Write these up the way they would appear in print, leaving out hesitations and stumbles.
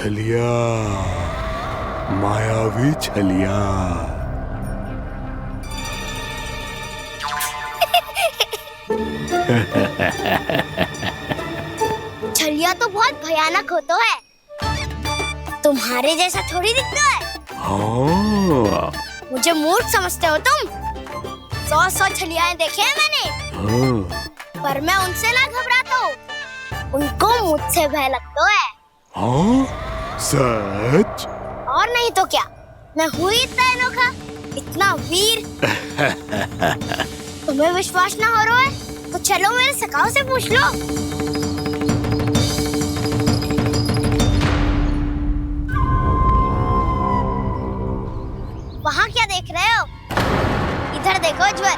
छलिया, मायावी छलिया। छलिया तो बहुत भयानक होता है, तुम्हारे जैसा थोड़ी दिखता है। हाँ। मुझे मूर्ख समझते हो तुम? 100 छलियाएं देखे हैं मैंने। हाँ। पर मैं उनसे ना घबराता हूँ, उनको मुझसे भय लगता है। हाँ? सच? और नहीं तो क्या, मैं हूँ इतना अनोखा, इतना वीर। तुम्हें विश्वास ना हो रहा है तो चलो मेरे सखाओं से पूछ लो। वहाँ क्या देख रहे हो? इधर देखो उज्जवल।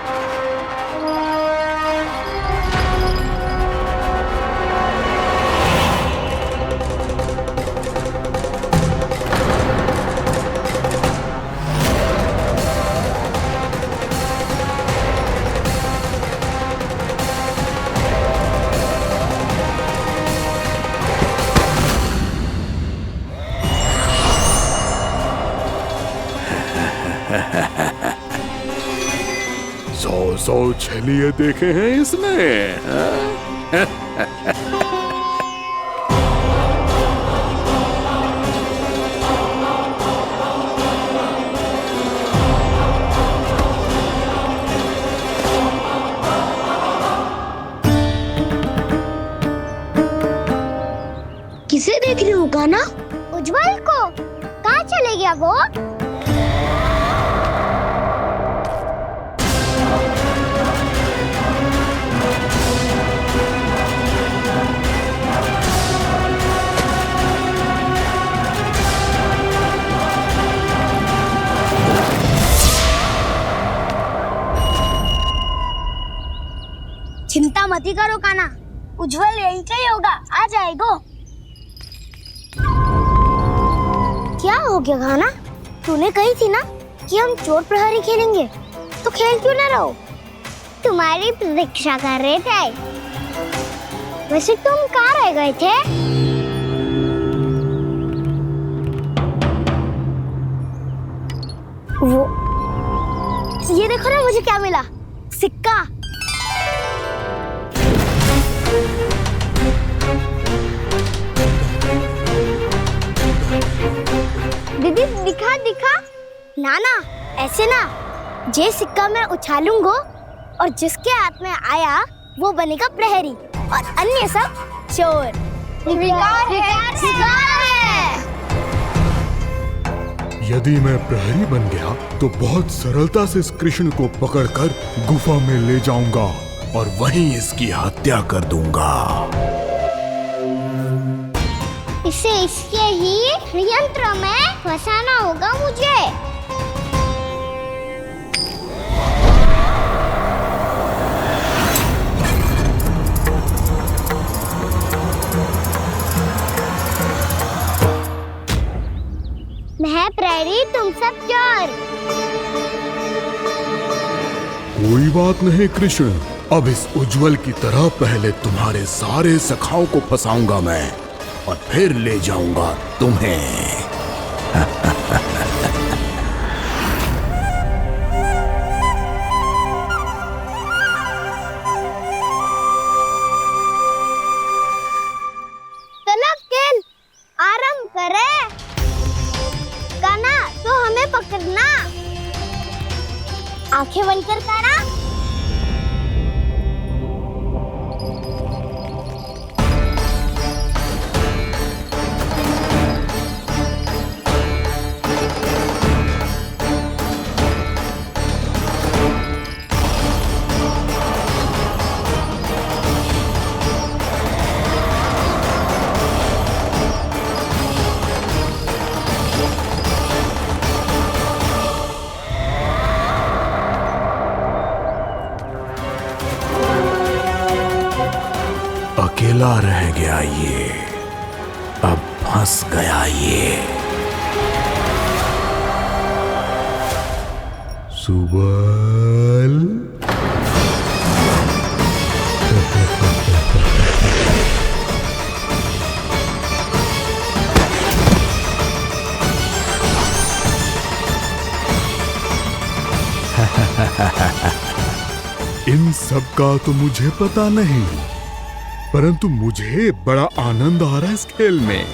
सौ छलिए देखे हैं इसने। किसे देख रही हो कान्हा? उज्जवल को। कहाँ चले गया वो? चिंता मत ही करो कान्हा, उज्जवल यहीं का ही होगा, आ जाएगा। क्या हो गया कान्हा? तूने कही थी ना कि हम चोर प्रहरी खेलेंगे, तो खेल क्यों ना रहो? तुम्हारी प्रतीक्षा कर रहे थे। वैसे तुम कहाँ रह गए थे? वो ये देखो ना, मुझे क्या मिला, सिक्का। दीदी दिखा दिखा। ना ना, ऐसे ना, ये सिक्का मैं उछालूंगा और जिसके हाथ में आया वो बनेगा प्रहरी और अन्य सब चोर। स्वीकार है। यदि मैं प्रहरी बन गया तो बहुत सरलता से इस कृष्ण को पकड़कर गुफा में ले जाऊंगा और वहीं इसकी हत्या कर दूंगा। इसे इसके ही यंत्र में फंसाना होगा मुझे। मैं प्रहरी, तुम सब चोर। कोई बात नहीं कृष्ण, अब इस उज्जवल की तरह पहले तुम्हारे सारे सखाओं को फंसाऊंगा मैं और फिर ले जाऊंगा तुम्हें। चलो खेल आरंभ करें। कान्हा तो हमें पकड़ना, आंखें बंद कर कान्हा। अकेला रह गया ये, अब फंस गया ये। सुबल। इन सब का तो मुझे पता नहीं, परंतु मुझे बड़ा आनंद आ रहा है इस खेल में।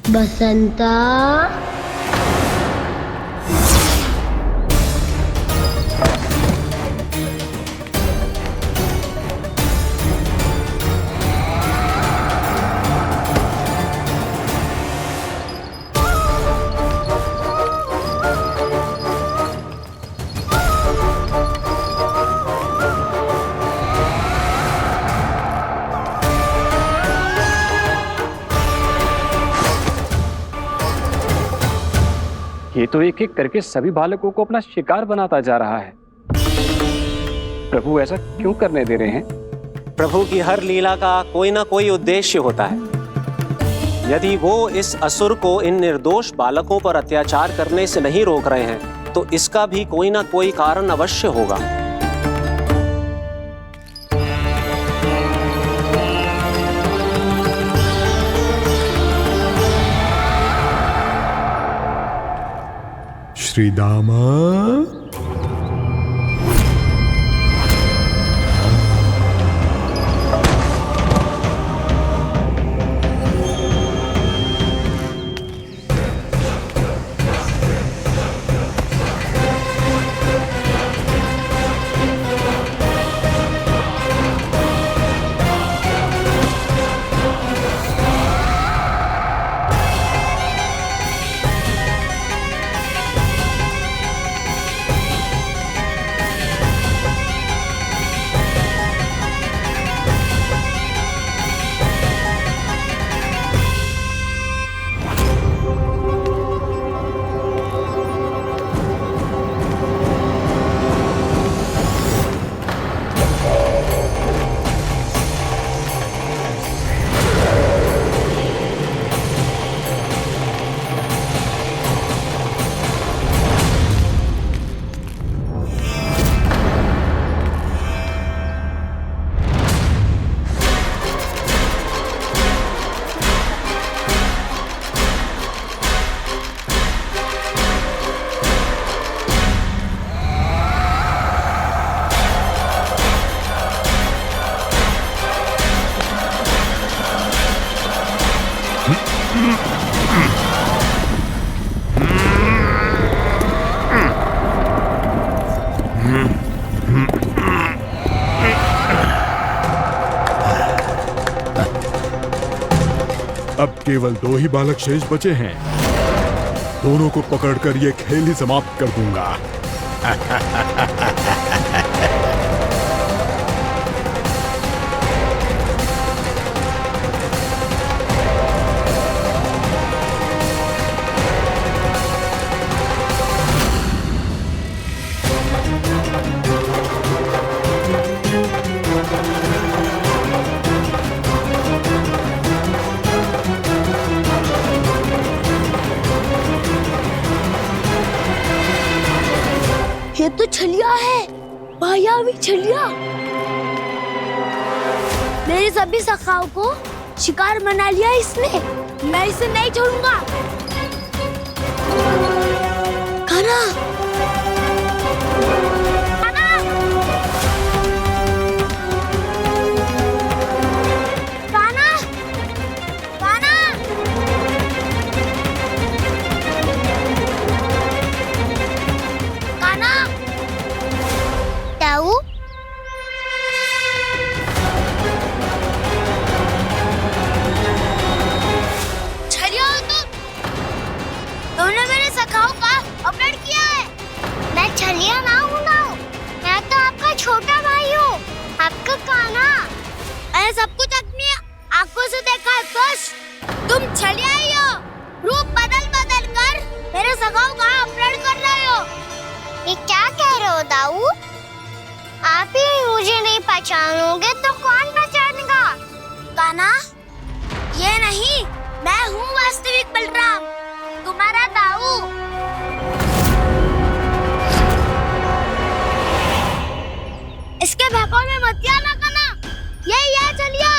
बसंता, ये तो एक एक करके सभी बालकों को अपना शिकार बनाता जा रहा है। प्रभु ऐसा क्यों करने दे रहे हैं? प्रभु की हर लीला का कोई ना कोई उद्देश्य होता है। यदि वो इस असुर को इन निर्दोष बालकों पर अत्याचार करने से नहीं रोक रहे हैं, तो इसका भी कोई ना कोई कारण अवश्य होगा। श्री दामा, अब केवल 2 ही बालक शेष बचे हैं। दोनों को पकड़कर ये खेल ही समाप्त कर दूंगा। ये तो छलिया है, मायावी छलिया। मेरे सभी सखाओं को शिकार बना लिया इसने। मैं इसे नहीं छोड़ूंगा। कान्हा, कान्हा, कान्हा, कान्हा। कान्हा, ताऊ, छलिया हो तुम। तुमने मेरे सखाओं का अपहरण किया है। मैं छलिया ना हूँ मैं तो आपका छोटा भाई हूँ, आपका कान्हा। मैंने सब कुछ अपनी आंखों से देखा है। बस तुम छलिया ही हो। रूप बदल बदल कर मेरे सखाओं का अपहरण कर रहे हो। ये क्या कह रहे हो दाऊ? आप ही मुझे नहीं पहचानोगे तो कौन पहचानेगा? कान्हा, ये नहीं, मैं हूँ वास्तविक बलराम, तुम्हारा दाऊ। इसके बहकावे में मत आना कान्हा, ये चलिए।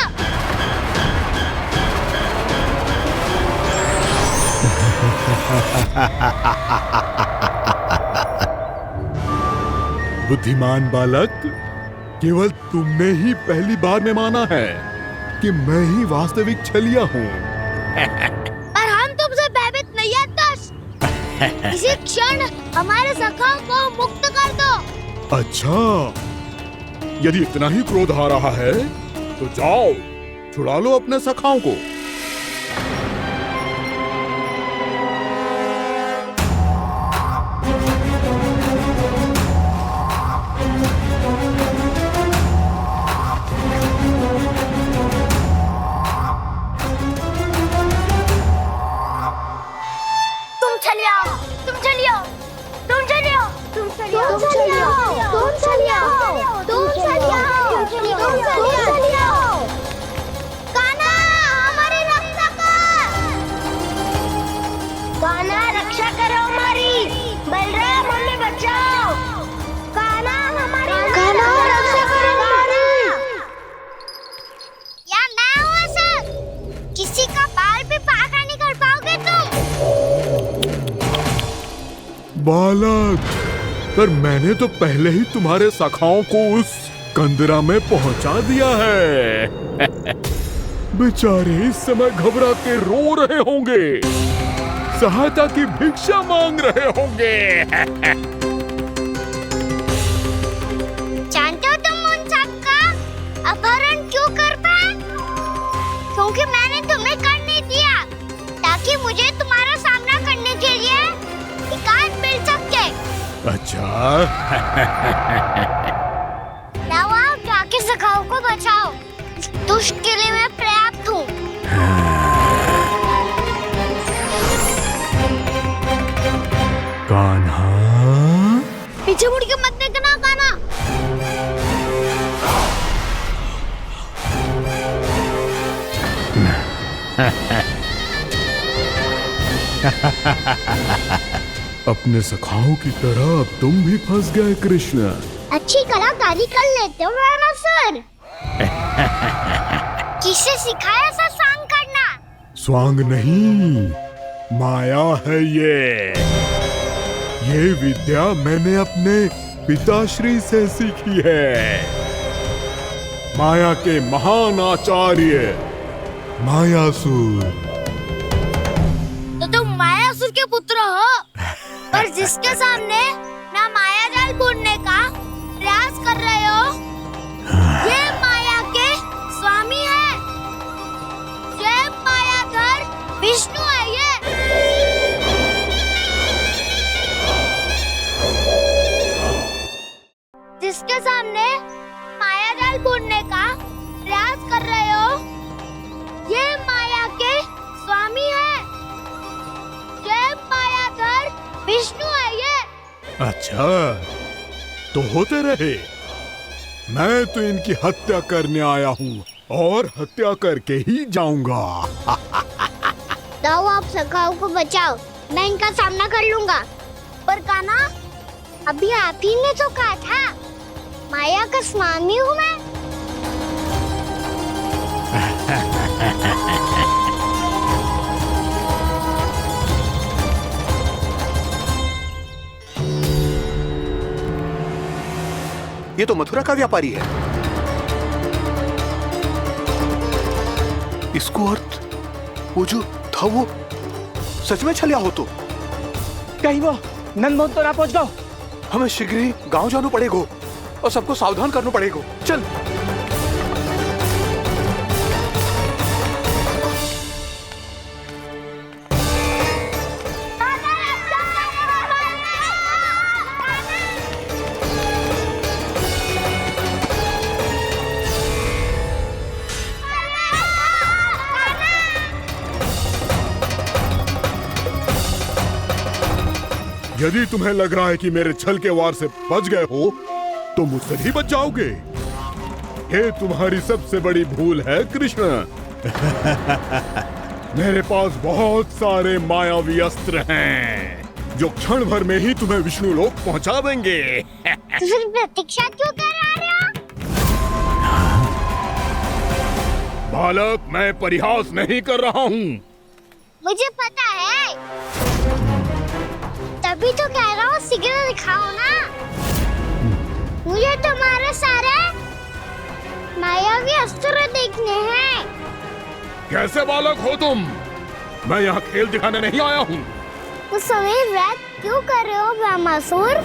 बुद्धिमान बालक, केवल तुमने ही पहली बार में माना है कि मैं ही वास्तविक छलिया हूँ। पर हम तुमसे भयभीत नहीं है दस। इसी क्षण हमारे सखाओं को मुक्त कर दो। अच्छा, यदि इतना ही क्रोध आ रहा है तो जाओ, छुड़ा लो अपने सखाओं को। रक्षा करो हमारी, बलराम हमें बचाओ। कान्हा हमारी रक्षा करो हमारी। या मैं हूँ असद, किसी का बाल भी पाका नहीं कर पाओगे तुम। बालक, पर मैंने तो पहले ही तुम्हारे सखाओं को उस कंदरा में पहुंचा दिया है। बेचारे इस समय घबरा के रो रहे होंगे, सहायता की भिक्षा मांग रहे होंगे। जानते हो तुम उन सबका अपहरण क्यों कर पाए? क्योंकि मैंने तुम्हें कर नहीं दिया, ताकि मुझे तुम्हारा सामना करने के लिए एकांत मिल सके। अच्छा। नवाब, जाके सखाओं को बचाओ, इस दुष्ट के लिए मैं पर्याप्त हूँ। कान्हा, पीछे मुड़ के मत देखना कान्हा। अपने सखाओं की तरह अब तुम भी फंस गए कृष्ण। अच्छी कलाकारी कर लेते हो रानासुर। किससे सिखाया ऐसा स्वांग करना? स्वांग नहीं, माया है ये विद्या मैंने अपने पिताश्री से सीखी है। माया के महान आचार्य मायासुर। तो तुम मायासुर के पुत्र हो, पर जिसके सामने ना माया जाल बुनने का प्रयास कर रहे हो, ये माया के स्वामी है। ये मायाधर विष्णु है। ये जिसके सामने माया जाल बुनने का प्रयास कर रहे हो, ये माया के स्वामी है। ये मायाधर विष्णु है। ये अच्छा, तो होते रहे। मैं तो इनकी हत्या करने आया हूँ और हत्या करके ही जाऊंगा। दाऊ, आप सखाओं को बचाओ, मैं इनका सामना कर लूंगा। पर कान्हा, अभी आप ही ने तो कहा था माया का स्वामी हूँ मैं। ये तो मथुरा का व्यापारी है। इसको अर्थ वो जो था वो सच में छलिया हो तो कहीं वो नंदमोहन तो ना पहुंच गया। हमें शीघ्र ही गांव जाना पड़ेगा और सबको सावधान करना पड़ेगा। चल। यदि तुम्हें लग रहा है कि मेरे छल के वार से बच गए हो तो मुझसे भी बच जाओगे। ये तुम्हारी सबसे बड़ी भूल है कृष्ण। मेरे पास बहुत सारे मायावी अस्त्र हैं जो क्षण भर में ही तुम्हें विष्णु लोक पहुंचा देंगे। तो फिर प्रतीक्षा क्यों कर रहे हो? बालक, मैं परिहास नहीं कर रहा हूँ। मुझे पता है, तभी तो कह रहा हूँ शीघ्र दिखाओ ना। मुझे तुम्हारे सारे मायावी अस्त्र देखने हैं। कैसे बालक हो तुम? मैं यहाँ खेल दिखाने नहीं आया हूँ। तो समय व्रत क्यों कर रहे हो ब्रह्मासुर?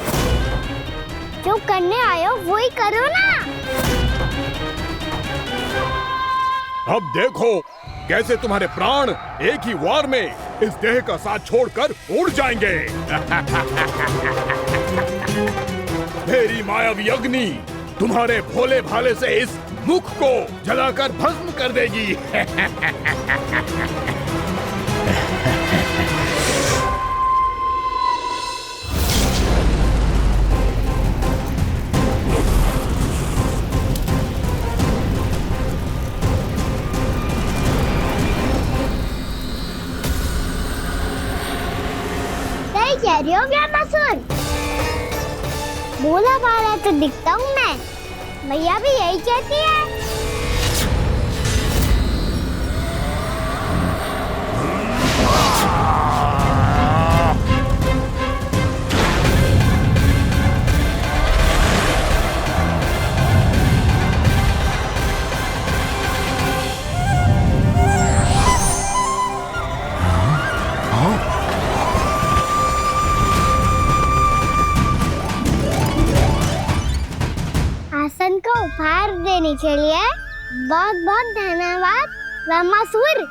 जो करने आए हो वही करो ना। अब देखो कैसे तुम्हारे प्राण एक ही वार में इस देह का साथ छोड़कर उड़ जाएंगे। मेरी मायावी अग्नि तुम्हारे भोले भाले से इस मुख को जलाकर भस्म कर देगी। सही कह रही हो ब्रह्मासुर। भोला भाला तो दिखता हूँ मैं, मैया भी यही कहती है। आसन को उपहार देने के लिए बहुत बहुत धन्यवाद ब्रह्मासुर।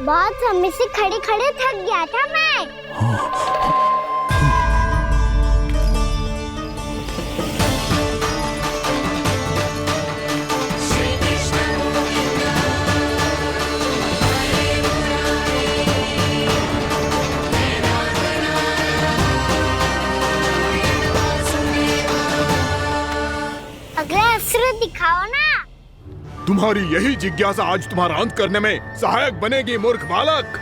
बहुत समय से खड़े खड़े थक गया था मैं। अगला अस्त्र दिखाओ ना। तुम्हारी यही जिज्ञासा आज तुम्हारा अंत करने में सहायक बनेगी मूर्ख बालक।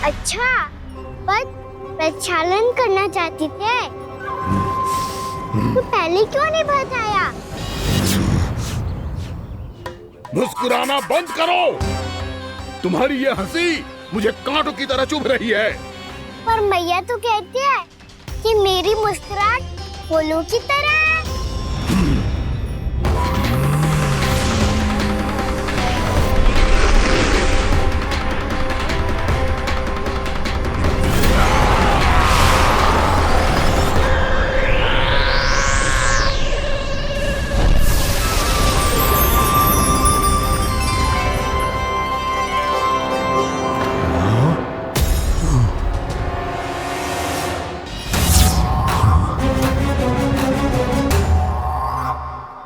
अच्छा, पर प्रक्षालन करना चाहती थे तो पहले क्यों नहीं बताया? मुस्कुराना बंद करो। तुम्हारी ये हंसी मुझे कांटों की तरह चुभ रही है। पर मैया तो कहती है कि मेरी मुस्कुराहट फूलों की तरह है।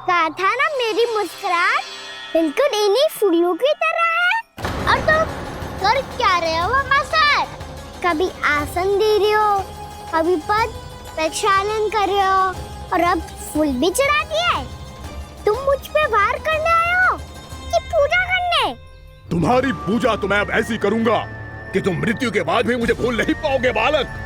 कहा था ना मेरी मुस्कुराहट बिल्कुल इन्हीं फूलों की तरह है। और तुम कर क्या रहे हो ब्रह्मासुर? कभी आसन दे रहे हो, कभी पद प्रक्षालन कर रहे हो और अब फूल भी चढ़ा दिए। तुम मुझ पे वार करने आए हो कि पूजा करने? तुम्हारी पूजा तो मैं अब ऐसी करूंगा कि तुम मृत्यु के बाद भी मुझे भूल नहीं पाओगे बालक।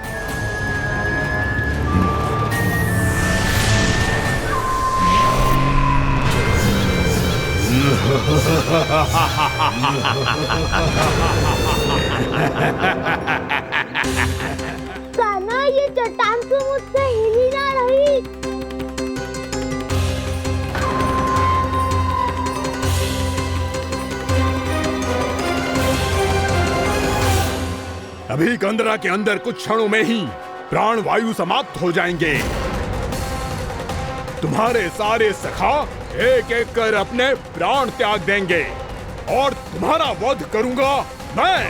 कान्हा, ये चट्टान तो मुझसे हिल ही ना रही। अभी कंदरा के अंदर कुछ क्षणों में ही प्राण वायु समाप्त हो जाएंगे। तुम्हारे सारे सखा एक एक कर अपने प्राण त्याग देंगे और तुम्हारा वध करूंगा मैं।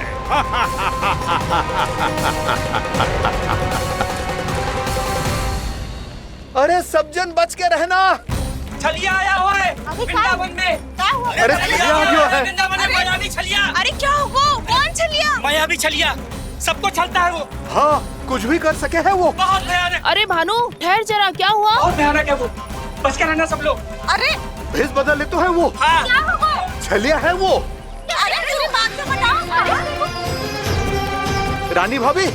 अरे सब जन बच के रहना। छलिया आया हुआ है वृंदावन में। अरे छलिया आ गया है। वृंदावन में मायावी छलिया। अरे क्या हुआ? कौन छलिया? मायावी छलिया सबको छलता है वो। हाँ, कुछ भी कर सके है वो। बहुत भयानक। अरे भानु ठहर जरा, क्या हुआ? बहुत भयानक है वो, बच के रहना सब लोग। अरे भेष बदल ले तो है वो। हाँ। क्या हुआ? छलिया है वो। अरे मेरी बात तो बताओ। रानी भाभी,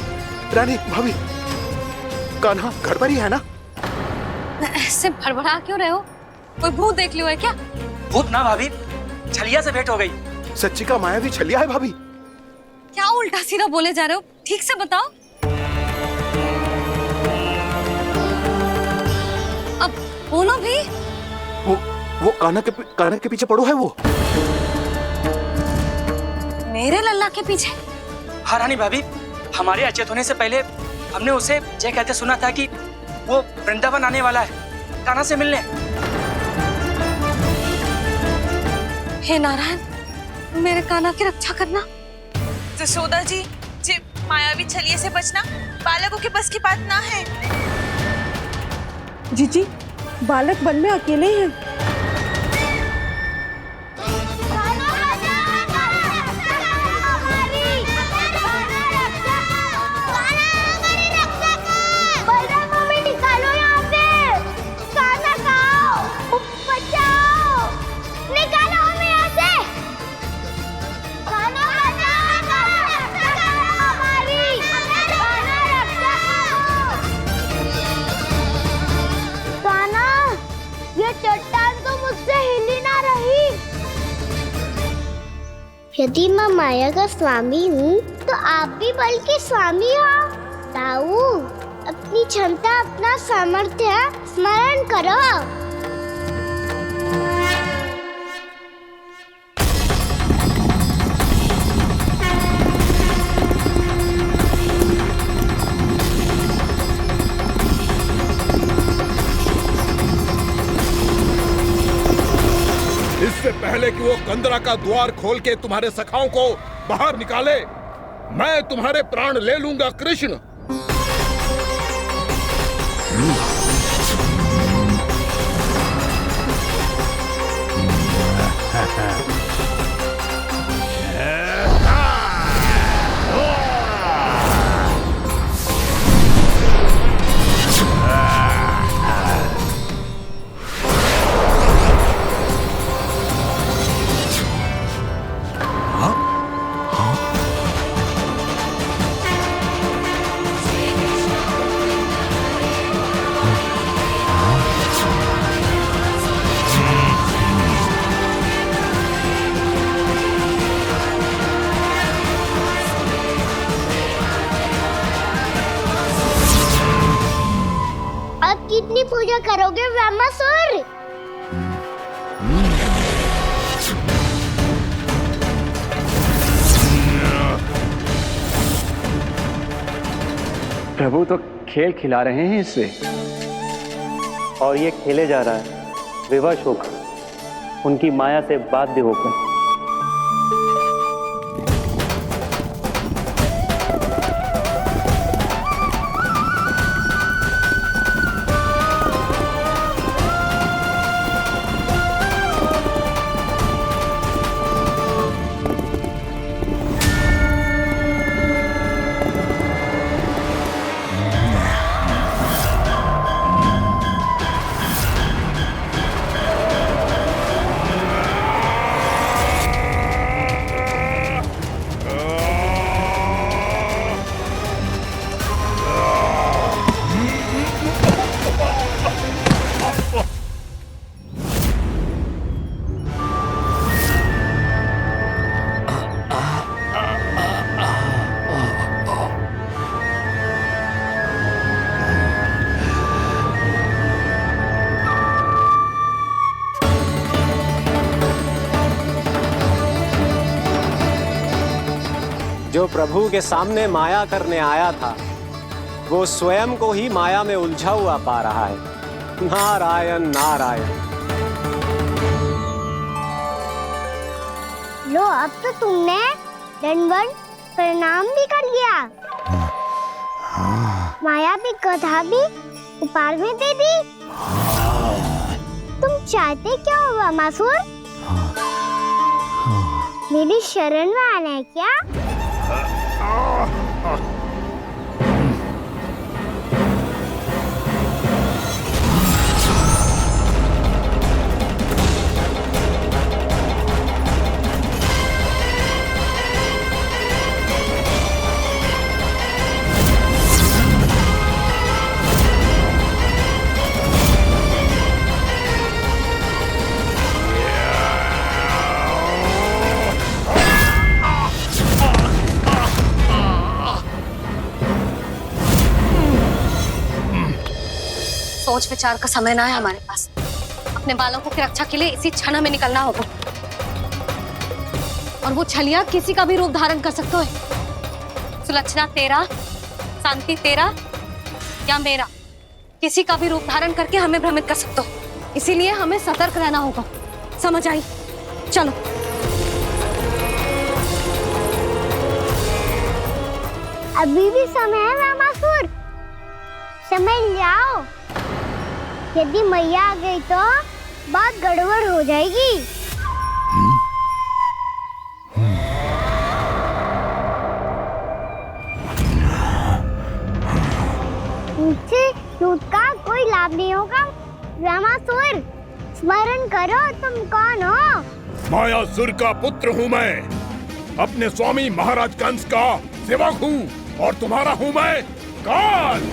रानी भाभी, कान्हा घर पर ही है ना? ऐसे भड़बड़ा क्यों रहे हो? कोई भूत देख लियो है क्या? भूत ना भाभी, छलिया से भेंट हो गई। सच्ची का मायावी छलिया है भाभी। क्या उल्टा सीधा बोले जा रहे हो? ठीक से बताओ। अब बोलो भी। वो कान्हा के पीछे पड़ो है वो। मेरे लल्ला के पीछे? हाँ रानी भाभी, हमारे अचेत होने से पहले हमने उसे ये कहते सुना था कि वो वृंदावन आने वाला है कान्हा से मिलने। हे नारायण, मेरे कान्हा की रक्षा करना। जसोदा जी, मायावी छलिए से बचना बालकों के बस की बात ना है। जीजी, बालक वन में अकेले हैं। चट्टान तो मुझसे हिली ना रही। यदि मैं माया का स्वामी हूँ तो आप भी बल के स्वामी हो। ताऊ, अपनी क्षमता, अपना सामर्थ्य स्मरण करो। इससे पहले कि वो कंदरा का द्वार खोल के तुम्हारे सखाओं को बाहर निकाले, मैं तुम्हारे प्राण ले लूंगा कृष्ण। कितनी पूजा करोगे ब्रह्मासुर? प्रभु तो खेल खिला रहे हैं इससे, और ये खेले जा रहा है विवश होकर, उनकी माया से बाध्य होकर। जो प्रभु के सामने माया करने आया था वो स्वयं को ही माया में उलझा हुआ पा रहा है। नारायण नारायण। लो, अब तो तुमने दंडवत प्रणाम भी कर लिया, माया भी कथा भी उपहार में दे दी। तुम चाहते क्या हो वामासुर? मेरी शरण में आना है क्या? सोच विचार का समय ना है हमारे पास। अपने बालकों की रक्षा के लिए इसी क्षण हमें निकलना होगा। और वो छलिया किसी का भी रूप धारण कर सकते है। सुलक्षणा तेरा, शांति तेरा या मेरा, किसी का भी रूप धारण करके हमें भ्रमित कर सकते हो। इसीलिए हमें सतर्क रहना होगा। समझ आई? चलो। अभी भी समय है वामासुर, समझ जाओ। यदि मैया आ गई तो बात गड़बड़ हो जाएगी। मुझसे झूठ का कोई लाभ नहीं होगा। वामासुर, स्मरण करो तुम कौन हो। मायासुर का पुत्र हूँ मैं, अपने स्वामी महाराज कंस का सेवक हूँ, और तुम्हारा हूँ मैं काल।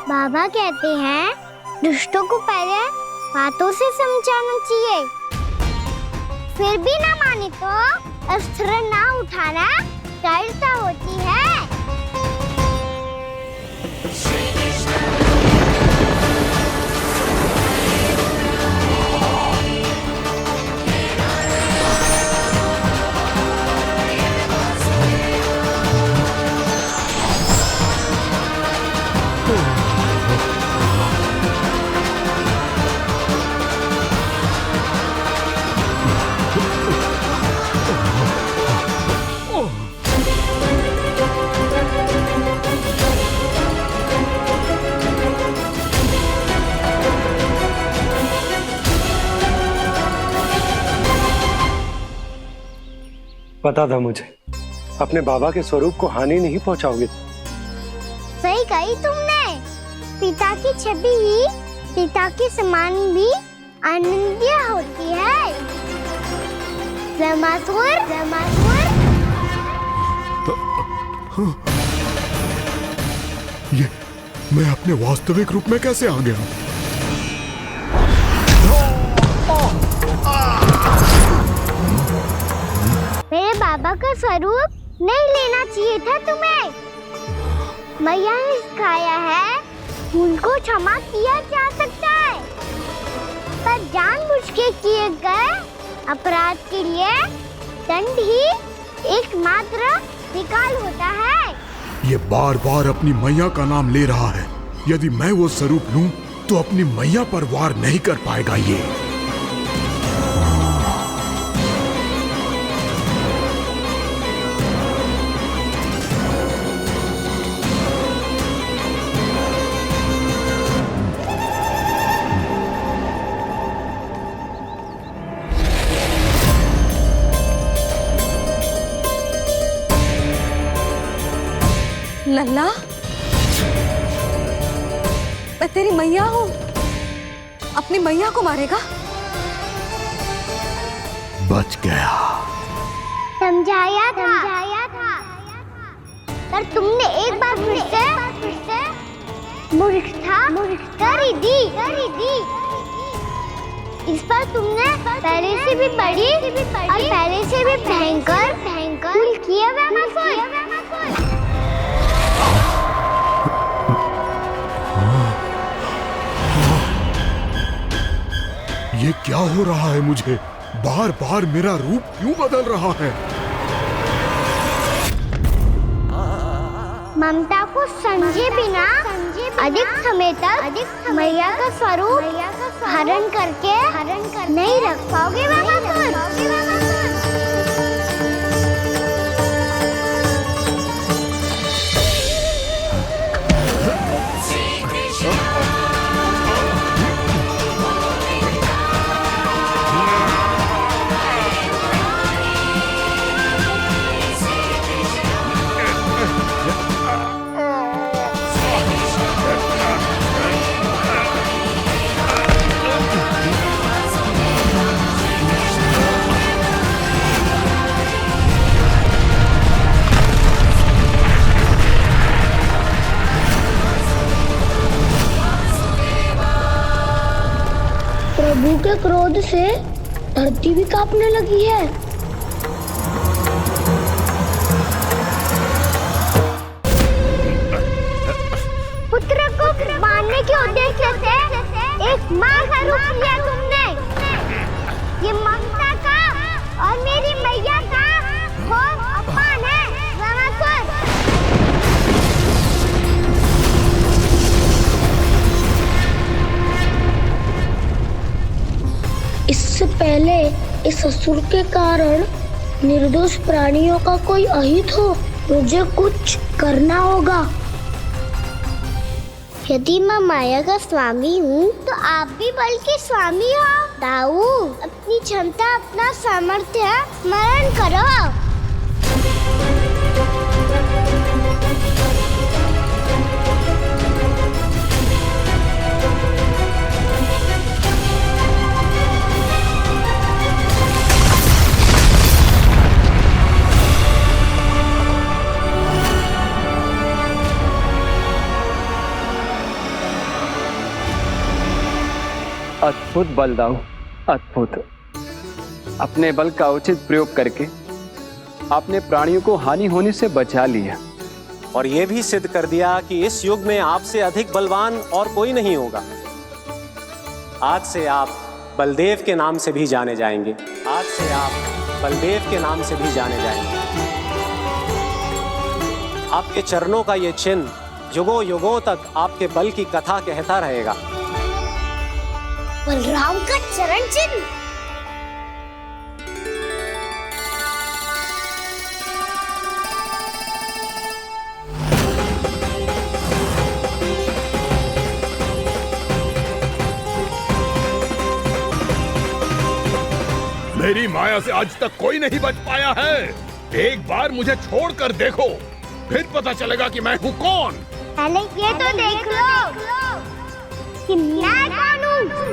बाबा कहते हैं दुष्टों को पहले बातों से समझाना चाहिए, फिर भी ना माने तो अस्त्र ना उठाना कायरता होती है। पता था मुझे, अपने बाबा के स्वरूप को हानि नहीं पहुंचाओगे। सही कही तुमने। पिता की छवि ही पिता के समान भी आनंदीय होती है। वामासुर, वामासुर। ये मैं अपने वास्तविक रूप में कैसे आ गया? मेरे बाबा का स्वरूप नहीं लेना चाहिए था तुम्हें। मैया ने सिखाया है भूल को क्षमा किया जा सकता है, पर जानबूझ के किए गए अपराध के लिए दंड ही एकमात्र विकल्प होता है। ये बार बार अपनी मैया का नाम ले रहा है। यदि मैं वो स्वरूप लूं तो अपनी मैया पर वार नहीं कर पाएगा ये। लल्ला, मैं तेरी मैया हूँ, अपनी मैया को मारेगा? बच गया। समझाया था पर तुमने एक बार फिर से मूर्खता कर ही दी। इस बार तुमने पहले से भी बड़ी और पहले से भी भयंकर भूल किया ये क्या हो रहा है मुझे? बार बार मेरा रूप क्यों बदल रहा है? ममता को समझे बिना अधिक समय तक मैया का स्वरूप हरण करके नहीं रख पाओगे प्रभु के क्रोध से धरती भी कांपने लगी है। पुत्र को मारने के उद्देश्य से एक माँ का रूप लिया तुमने। ये ममता का और मेरी मैया का घोर अपमान है रामासुर। इससे पहले इस असुर के कारण निर्दोष प्राणियों का कोई अहित हो, मुझे कुछ करना होगा। यदि मैं माया का स्वामी हूँ तो आप भी बल के स्वामी हो। दाऊ, अपनी क्षमता अपना सामर्थ्य स्मरण करो। अद्भुत बलदाऊ, अद्भुत। अपने बल का उचित प्रयोग करके आपने प्राणियों को हानि होने से बचा लिया और यह भी सिद्ध कर दिया कि इस युग में आपसे अधिक बलवान और कोई नहीं होगा। आज से आप बलदेव के नाम से भी जाने जाएंगे। आज से आप बलदेव के नाम से भी जाने जाएंगे। आपके चरणों का ये चिन्ह युगों युगों तक आपके बल की कथा कहता रहेगा। बलराम का चरण चिन्ह। मेरी माया से आज तक कोई नहीं बच पाया है। एक बार मुझे छोड़कर देखो, फिर पता चलेगा कि मैं हूँ कौन। पहले ये तो देख लो कि मैं कौन हूँ।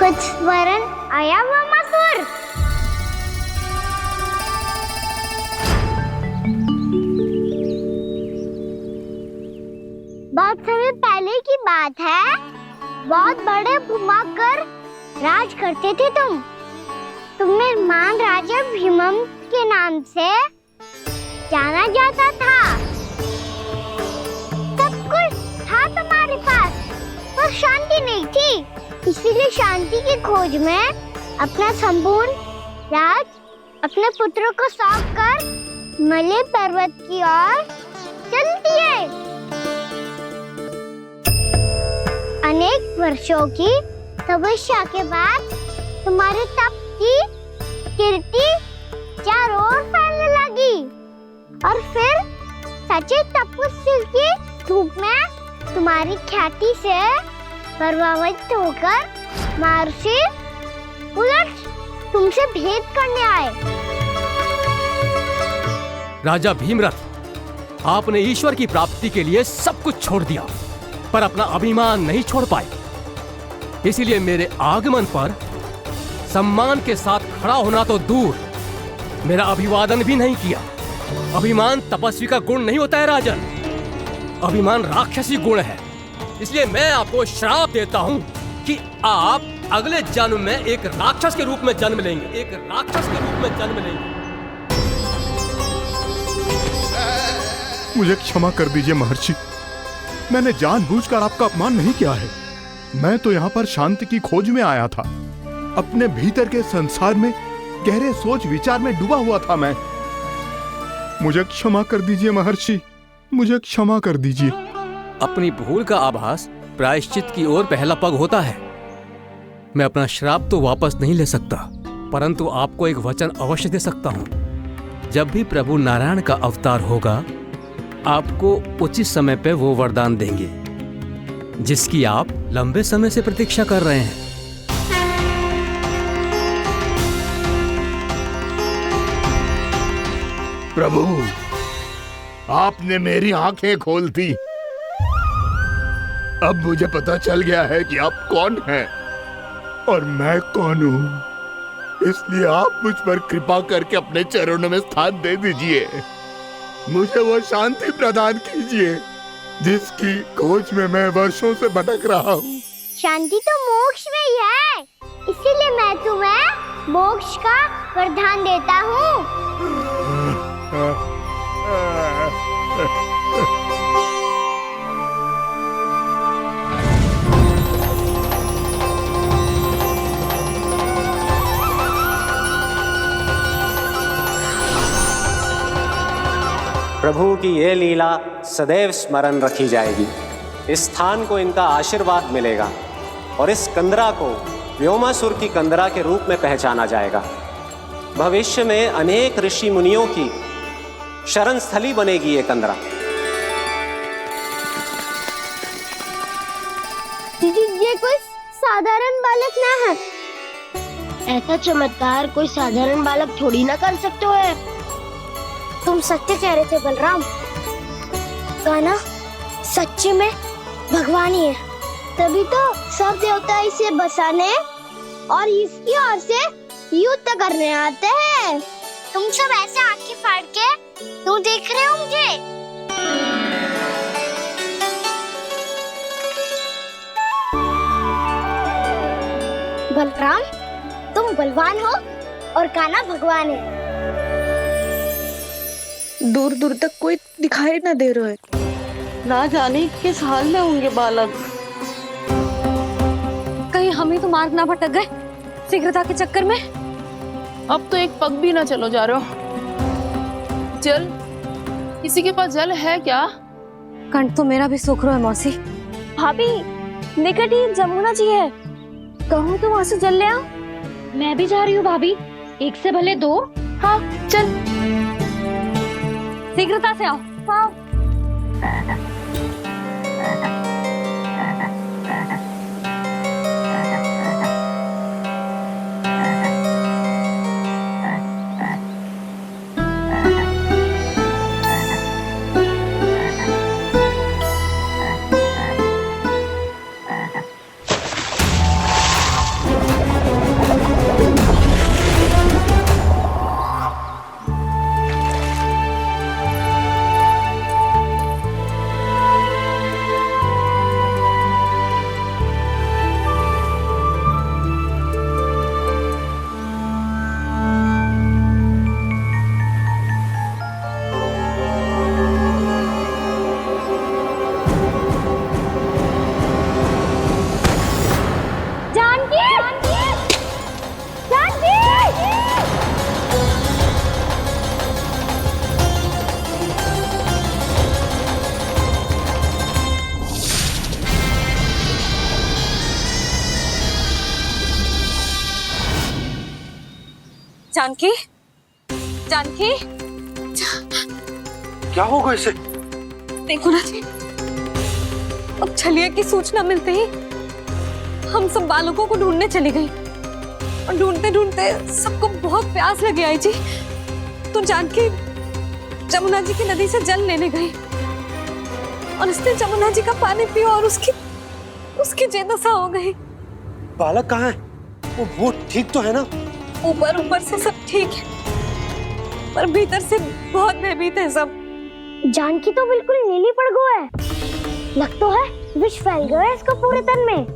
कुछ वरण समय पहले की बात है, बहुत बड़े भूमाकर राज करते थे तुम्हें महान राजा भीमम के नाम से जाना जाता था। सब कुछ था तुम्हारे पास, पर शांति नहीं थी। इसीलिए शांति की खोज में अपना संपूर्ण राज अपने पुत्रों को सौंप कर मलय पर्वत की ओर चल दिए। अनेक वर्षों की तपस्या के बाद तुम्हारे तप की कीर्ति चारों ओर फैलने लगी और फिर सच्चे तपस्वी के रूप में तुम्हारी ख्याति से प्रभावित होकर महर्षि उलट तुमसे भेंट करने आए। राजा भीमरथ, आपने ईश्वर की प्राप्ति के लिए सब कुछ छोड़ दिया, पर अपना अभिमान नहीं छोड़ पाए। इसीलिए मेरे आगमन पर सम्मान के साथ खड़ा होना तो दूर, मेरा अभिवादन भी नहीं किया। अभिमान तपस्वी का गुण नहीं होता है राजन, अभिमान राक्षसी गुण है। इसलिए मैं आपको श्राप देता हूँ कि आप अगले जन्म में एक राक्षस के रूप में जन्म लेंगे, एक राक्षस के रूप में जन्म लेंगे। मुझे क्षमा कर दीजिए महर्षि, मैंने जानबूझकर आपका अपमान नहीं किया है। मैं तो यहाँ पर शांति की खोज में आया था। अपने भीतर के संसार में गहरे सोच विचार में डूबा हुआ था मैं। मुझे क्षमा कर दीजिए महर्षि, मुझे क्षमा कर दीजिए। अपनी भूल का आभास प्रायश्चित की ओर पहला पग होता है। मैं अपना श्राप तो वापस नहीं ले सकता, परंतु आपको एक वचन अवश्य दे सकता हूँ। जब भी प्रभु नारायण का अवतार होगा, आपको उचित समय पे वो वरदान देंगे जिसकी आप लंबे समय से प्रतीक्षा कर रहे हैं। प्रभु, आपने मेरी आंखें खोल दी। अब मुझे पता चल गया है कि आप कौन हैं और मैं कौन हूँ। इसलिए आप मुझ पर कृपा करके अपने चरणों में स्थान दे दीजिए। मुझे वो शांति प्रदान कीजिए जिसकी खोज में मैं वर्षों से भटक रहा हूँ। शांति तो मोक्ष में ही है, इसीलिए मैं तुम्हें मोक्ष का वरदान देता हूँ। प्रभु की ये लीला सदैव स्मरण रखी जाएगी। इस स्थान को इनका आशीर्वाद मिलेगा और इस कंदरा को व्योमासुर की कंदरा के रूप में पहचाना जाएगा। भविष्य में अनेक ऋषि मुनियों की शरण स्थली बनेगी ये कंदरा। दीदी, ये कोई साधारण बालक ना है। ऐसा चमत्कार कोई साधारण बालक थोड़ी ना कर सकते हो। तुम सत्य कह रहे थे बलराम, गाना सच्ची में भगवान ही है। तभी तो सब देवता इसे बसाने और इसकी ओर से युद्ध करने आते हैं। तुम सब ऐसे आंखें फाड़ के क्यों देख रहे हो मुझे? बलराम, तुम बलवान हो और कान्हा भगवान है। दूर दूर तक कोई दिखाई न दे रहा है। ना जाने किस हाल में होंगे बालक। कहीं हम ही तो मार्ग ना भटक गए शीघ्रता के चक्कर में। अब तो एक पग भी ना चलो जा रहे हो। जल, किसी के पास जल है क्या? कंठ तो मेरा भी सूख रहा है मौसी। भाभी, निकट ही जमुना जी है, कहूँ तो वहाँ से जल ले आओ। मैं भी जा रही हूँ भाभी, एक से भले दो। हाँ चल, शीघ्रता से आओ। हाँ। जानकी, जानकी, क्या होगा इसे? देखो ना जी, अब छलिया की सूचना मिलते ही हम सब बालकों को ढूंढने चली गई और ढूंढते ढूंढते सबको बहुत प्यास लगी आई जी। तो जानकी जमुना जी की नदी से जल लेने गई और उसने जमुना जी का पानी पिया और उसकी जेदशा हो गई। बालक कहाँ है? वो ठीक तो है ना? ऊपर से सब ठीक है पर भीतर से बहुत भयभीत है सब। जानकी तो बिल्कुल नीली पड़ गया है, लग तो है विष फैल गया है इसको पूरे तन में।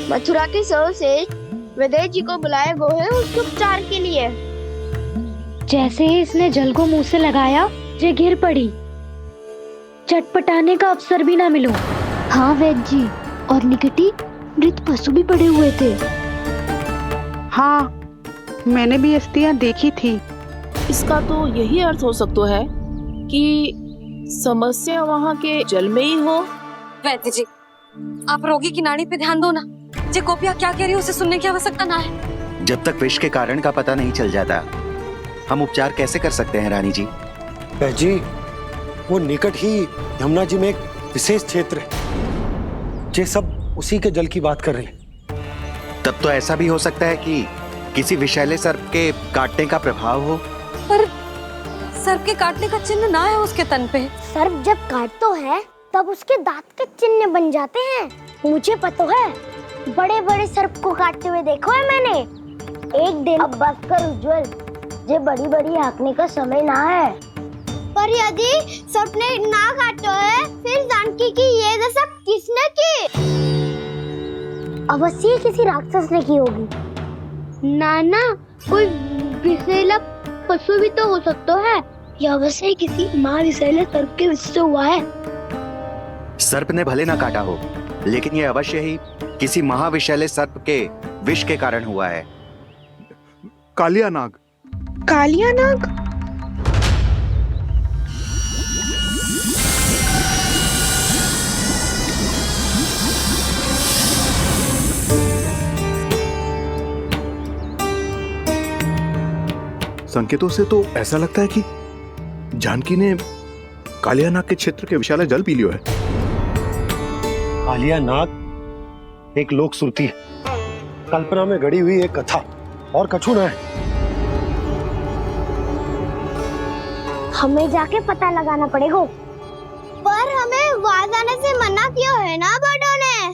मथुरा के सर्वश्रेष्ठ विदेह जी को बुलाया गया है उसके उपचार के लिए। जैसे ही इसने जल को मुंह से लगाया, जे गिर पड़ी, चटपटाने का अवसर भी ना मिलो। हाँ वैद्य जी, और निकटी मृत पशु भी पड़े हुए थे। हाँ, मैंने भी अस्थियां देखी थी। इसका तो यही अर्थ हो सकता है कि समस्या वहाँ के जल में ही हो। वैद्य जी, आप रोगी की नाड़ी पे ध्यान दो ना। जे गोपिया क्या कह रही है उसे सुनने की आवश्यकता ना है। जब तक विष के कारण का पता नहीं चल जाता, हम उपचार कैसे कर सकते हैं रानी जी? जी, वो निकट ही यमुना जी में एक विशेष क्षेत्र है, ये सब उसी के जल की बात कर रहे हैं। तब तो ऐसा भी हो सकता है कि किसी विषैले सर्प के काटने का प्रभाव हो। पर सर्प के काटने का चिन्ह ना है उसके तन पे। सर्प जब काटता है तब उसके दांत के चिन्ह बन जाते हैं। मुझे पता है, बड़े बड़े सर्प को काटते हुए देखो है मैंने। एक दिन अब बस कर उज्जवल, ये बड़ी बड़ी हाँकने का समय ना है। पर यदि सर्प ने ना काटा है, फिर जानकी की ये दशा किसने की? अवश्य किसी राक्षस ने की होगी। नाना, कोई विषैला पशु भी तो हो सकता है, या अवश्य किसी महाविषैले सर्प के विष से हुआ है। सर्प ने भले ना काटा हो, लेकिन यह अवश्य ही किसी महाविषैले सर्प के विष के कारण हुआ है। कालिया नाग। कालिया नाग? संकेतों से तो ऐसा लगता है कि जानकी ने कालिया नाग के क्षेत्र के विशाल जल पी लियो है। कालिया नाग एक लोक श्रुति है, कल्पना में गढ़ी हुई एक कथा, और कछु ना है। हमें जाके पता लगाना पड़ेगा। पर हमें वहां जाने से मना किया है ना बड़ों ने।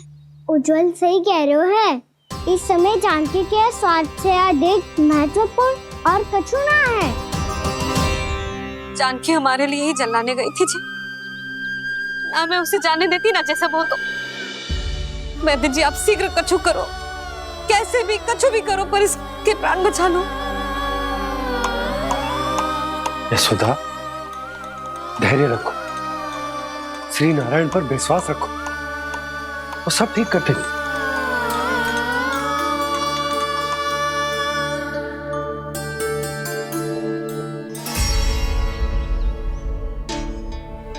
उज्जवल सही कह रहे हो है, इस समय जानकी के स्वास्थ्य से अधिक महत्वपूर्ण और कछु ना है। जानकी हमारे लिए ही जलाने गई थी जी, ना मैं उसे जाने देती ना जैसा वो। तो वैद्य जी, आप शीघ्र कछु करो, कैसे भी कछु भी करो, पर इसके प्राण बचा लो। यशोदा, धैर्य रखो, श्री नारायण पर विश्वास रखो, वो सब ठीक करते हैं।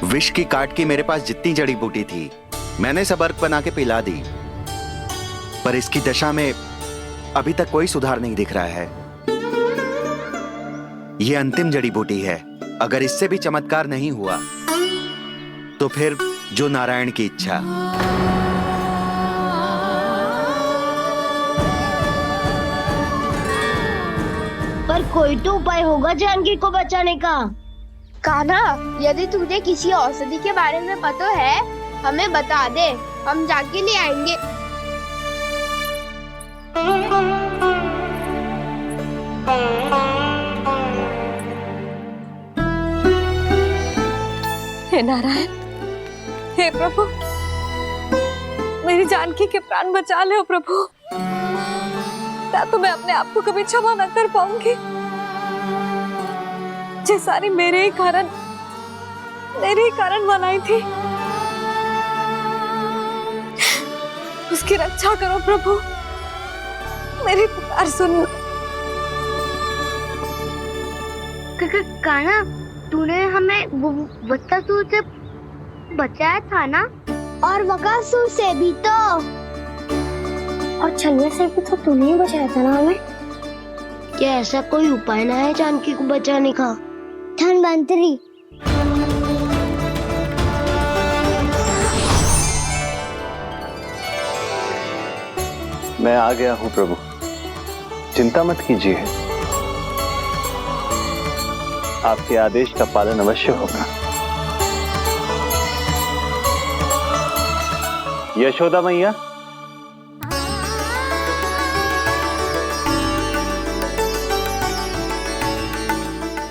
विष की काट की मेरे पास जितनी जड़ी बूटी थी, मैंने सब अर्क बना के पिला दी, पर इसकी दशा में अभी तक कोई सुधार नहीं दिख रहा है। यह अंतिम जड़ी बूटी है, अगर इससे भी चमत्कार नहीं हुआ तो फिर जो नारायण की इच्छा। पर कोई तो उपाय होगा जानकी को बचाने का। कान्हा, यदि तुझे किसी औषधि के बारे में पता है, हमें बता दे, हम जाके ले आएंगे। हे नारायण, हे प्रभु, मेरी जानकी के प्राण बचा ले प्रभु। या तो मैं अपने आप को कभी क्षमा न कर पाऊंगी। ये सारी मेरे ही कारण बनाई थी। उसकी रक्षा करो प्रभु, मेरी पुकार सुनो। कान्हा, तूने हमें वत्सासुर से बचाया था ना, और बकासुर से भी तो, और छलिया से भी तो तूने ही बचाया था ना हमें। क्या ऐसा कोई उपाय ना है जानकी को बचाने का? धन्वंतरी, मैं आ गया हूं प्रभु, चिंता मत कीजिए, आपके आदेश का पालन अवश्य होगा। यशोदा मैया,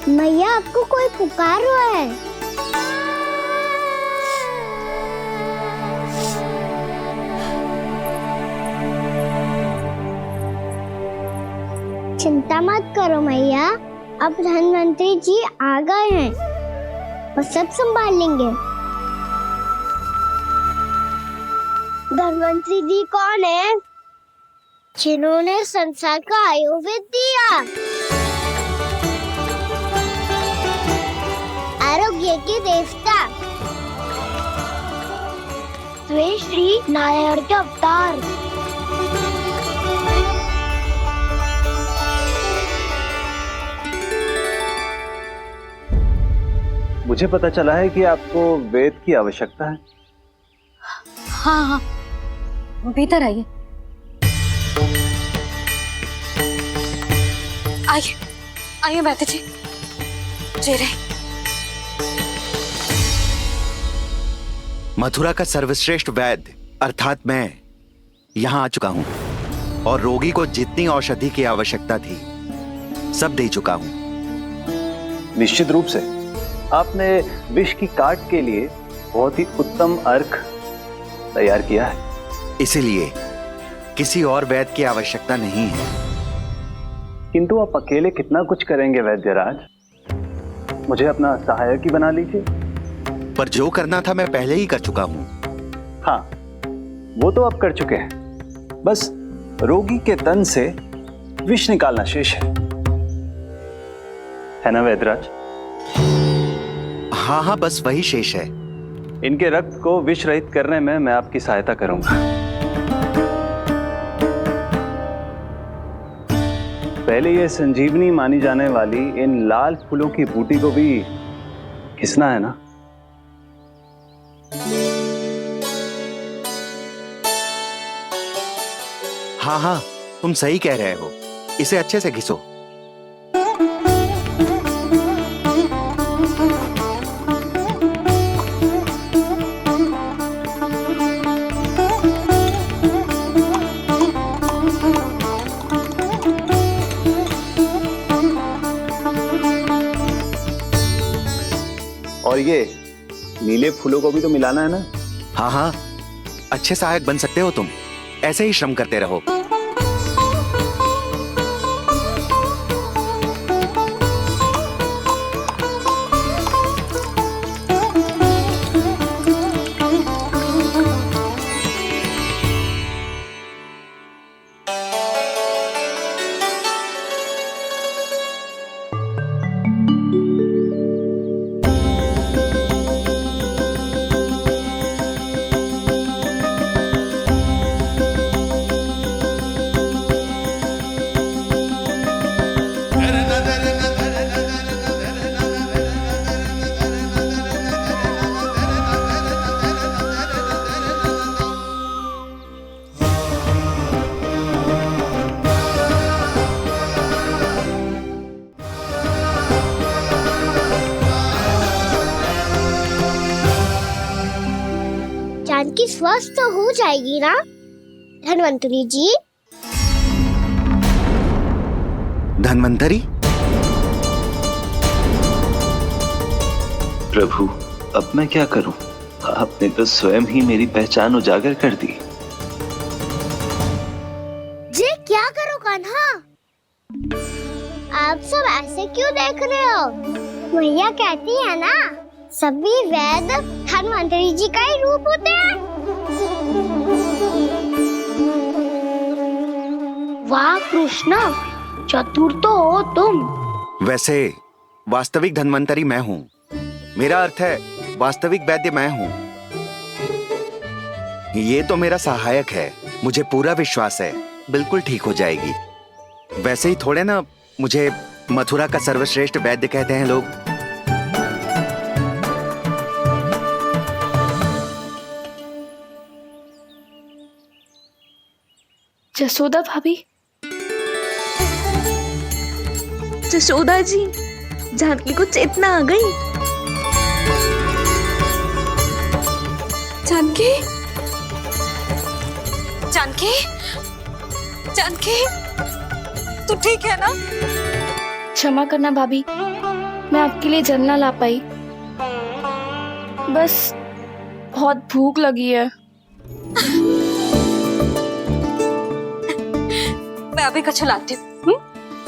मैया आपको कोई पुकार रहा है। चिंता मत करो मैया, अब धन्वंतरी जी आ गए हैं और सब संभाल लेंगे। धन्वंतरी जी कौन है? जिन्होंने संसार का आयुर्वेद दिया, आरोग्य के देवता, वे श्री नारायण के अवतार। मुझे पता चला है कि आपको वेद की आवश्यकता है। हाँ हाँ, भीतर आइए। आइए आइए बैठे जी। जी रहे। मथुरा का सर्वश्रेष्ठ वैद्य अर्थात मैं यहाँ आ चुका हूँ और रोगी को जितनी औषधि की आवश्यकता थी सब दे चुका हूँ। निश्चित रूप से आपने विष की काट के लिए बहुत ही उत्तम अर्क तैयार किया है, इसीलिए किसी और वैद्य की आवश्यकता नहीं है। किंतु आप अकेले कितना कुछ करेंगे वैद्यराज, मुझे अपना सहायक ही बना लीजिए। पर जो करना था मैं पहले ही कर चुका हूँ। हाँ, वो तो आप कर चुके हैं, बस रोगी के तन से विष निकालना शेष है ना वैद्यराज? हाँ हाँ, बस वही शेष है। इनके रक्त को विष रहित करने में मैं आपकी सहायता करूंगा। पहले ये संजीवनी मानी जाने वाली इन लाल फूलों की बूटी को भी घिसना है ना? हाँ हाँ, तुम सही कह रहे हो, इसे अच्छे से घिसो। और ये नीले फूलों को भी तो मिलाना है ना? हाँ हाँ, अच्छे सहायक बन सकते हो तुम, ऐसे ही श्रम करते रहो। जानकी स्वस्थ तो हो जाएगी ना धन्वंतरी जी? धन्वंतरी? प्रभु, अब मैं क्या करूं? आपने तो स्वयं ही मेरी पहचान उजागर कर दी। जी क्या करो कान्हा? आप सब ऐसे क्यों देख रहे हो? भैया कहती है ना, सभी वैद्य धन्वंतरी जी का ही रूप होते हैं। वाह कृष्णा, चतुर तो हो तुम। वैसे वास्तविक धन्वंतरी मैं हूँ, मेरा अर्थ है वास्तविक वैद्य मैं हूँ। ये तो मेरा सहायक है, मुझे पूरा विश्वास है बिल्कुल ठीक हो जाएगी। वैसे ही थोड़े ना मुझे मथुरा का सर्वश्रेष्ठ वैद्य कहते हैं लोग। जसोदा भाभी, जसोदा जी, जानकी को चेतना आ गई। जानकी, जानकी, जानकी, तू ठीक है ना? क्षमा करना भाभी, मैं आपके लिए जल ना ला पाई। बस बहुत भूख लगी है। मैं अभी कछु लाती हूँ।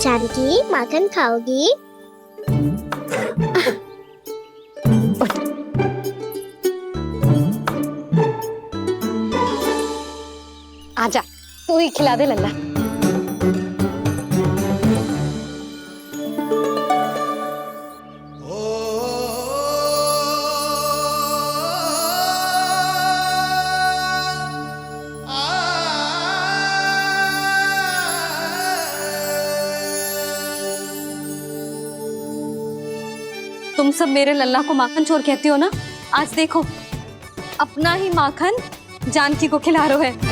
जानकी, माखन खाओगी? आजा, तू ही खिला दे लल्ला। तुम सब मेरे लल्ला को माखन चोर कहती हो ना? आज देखो, अपना ही माखन जानकी को खिला रहे हो।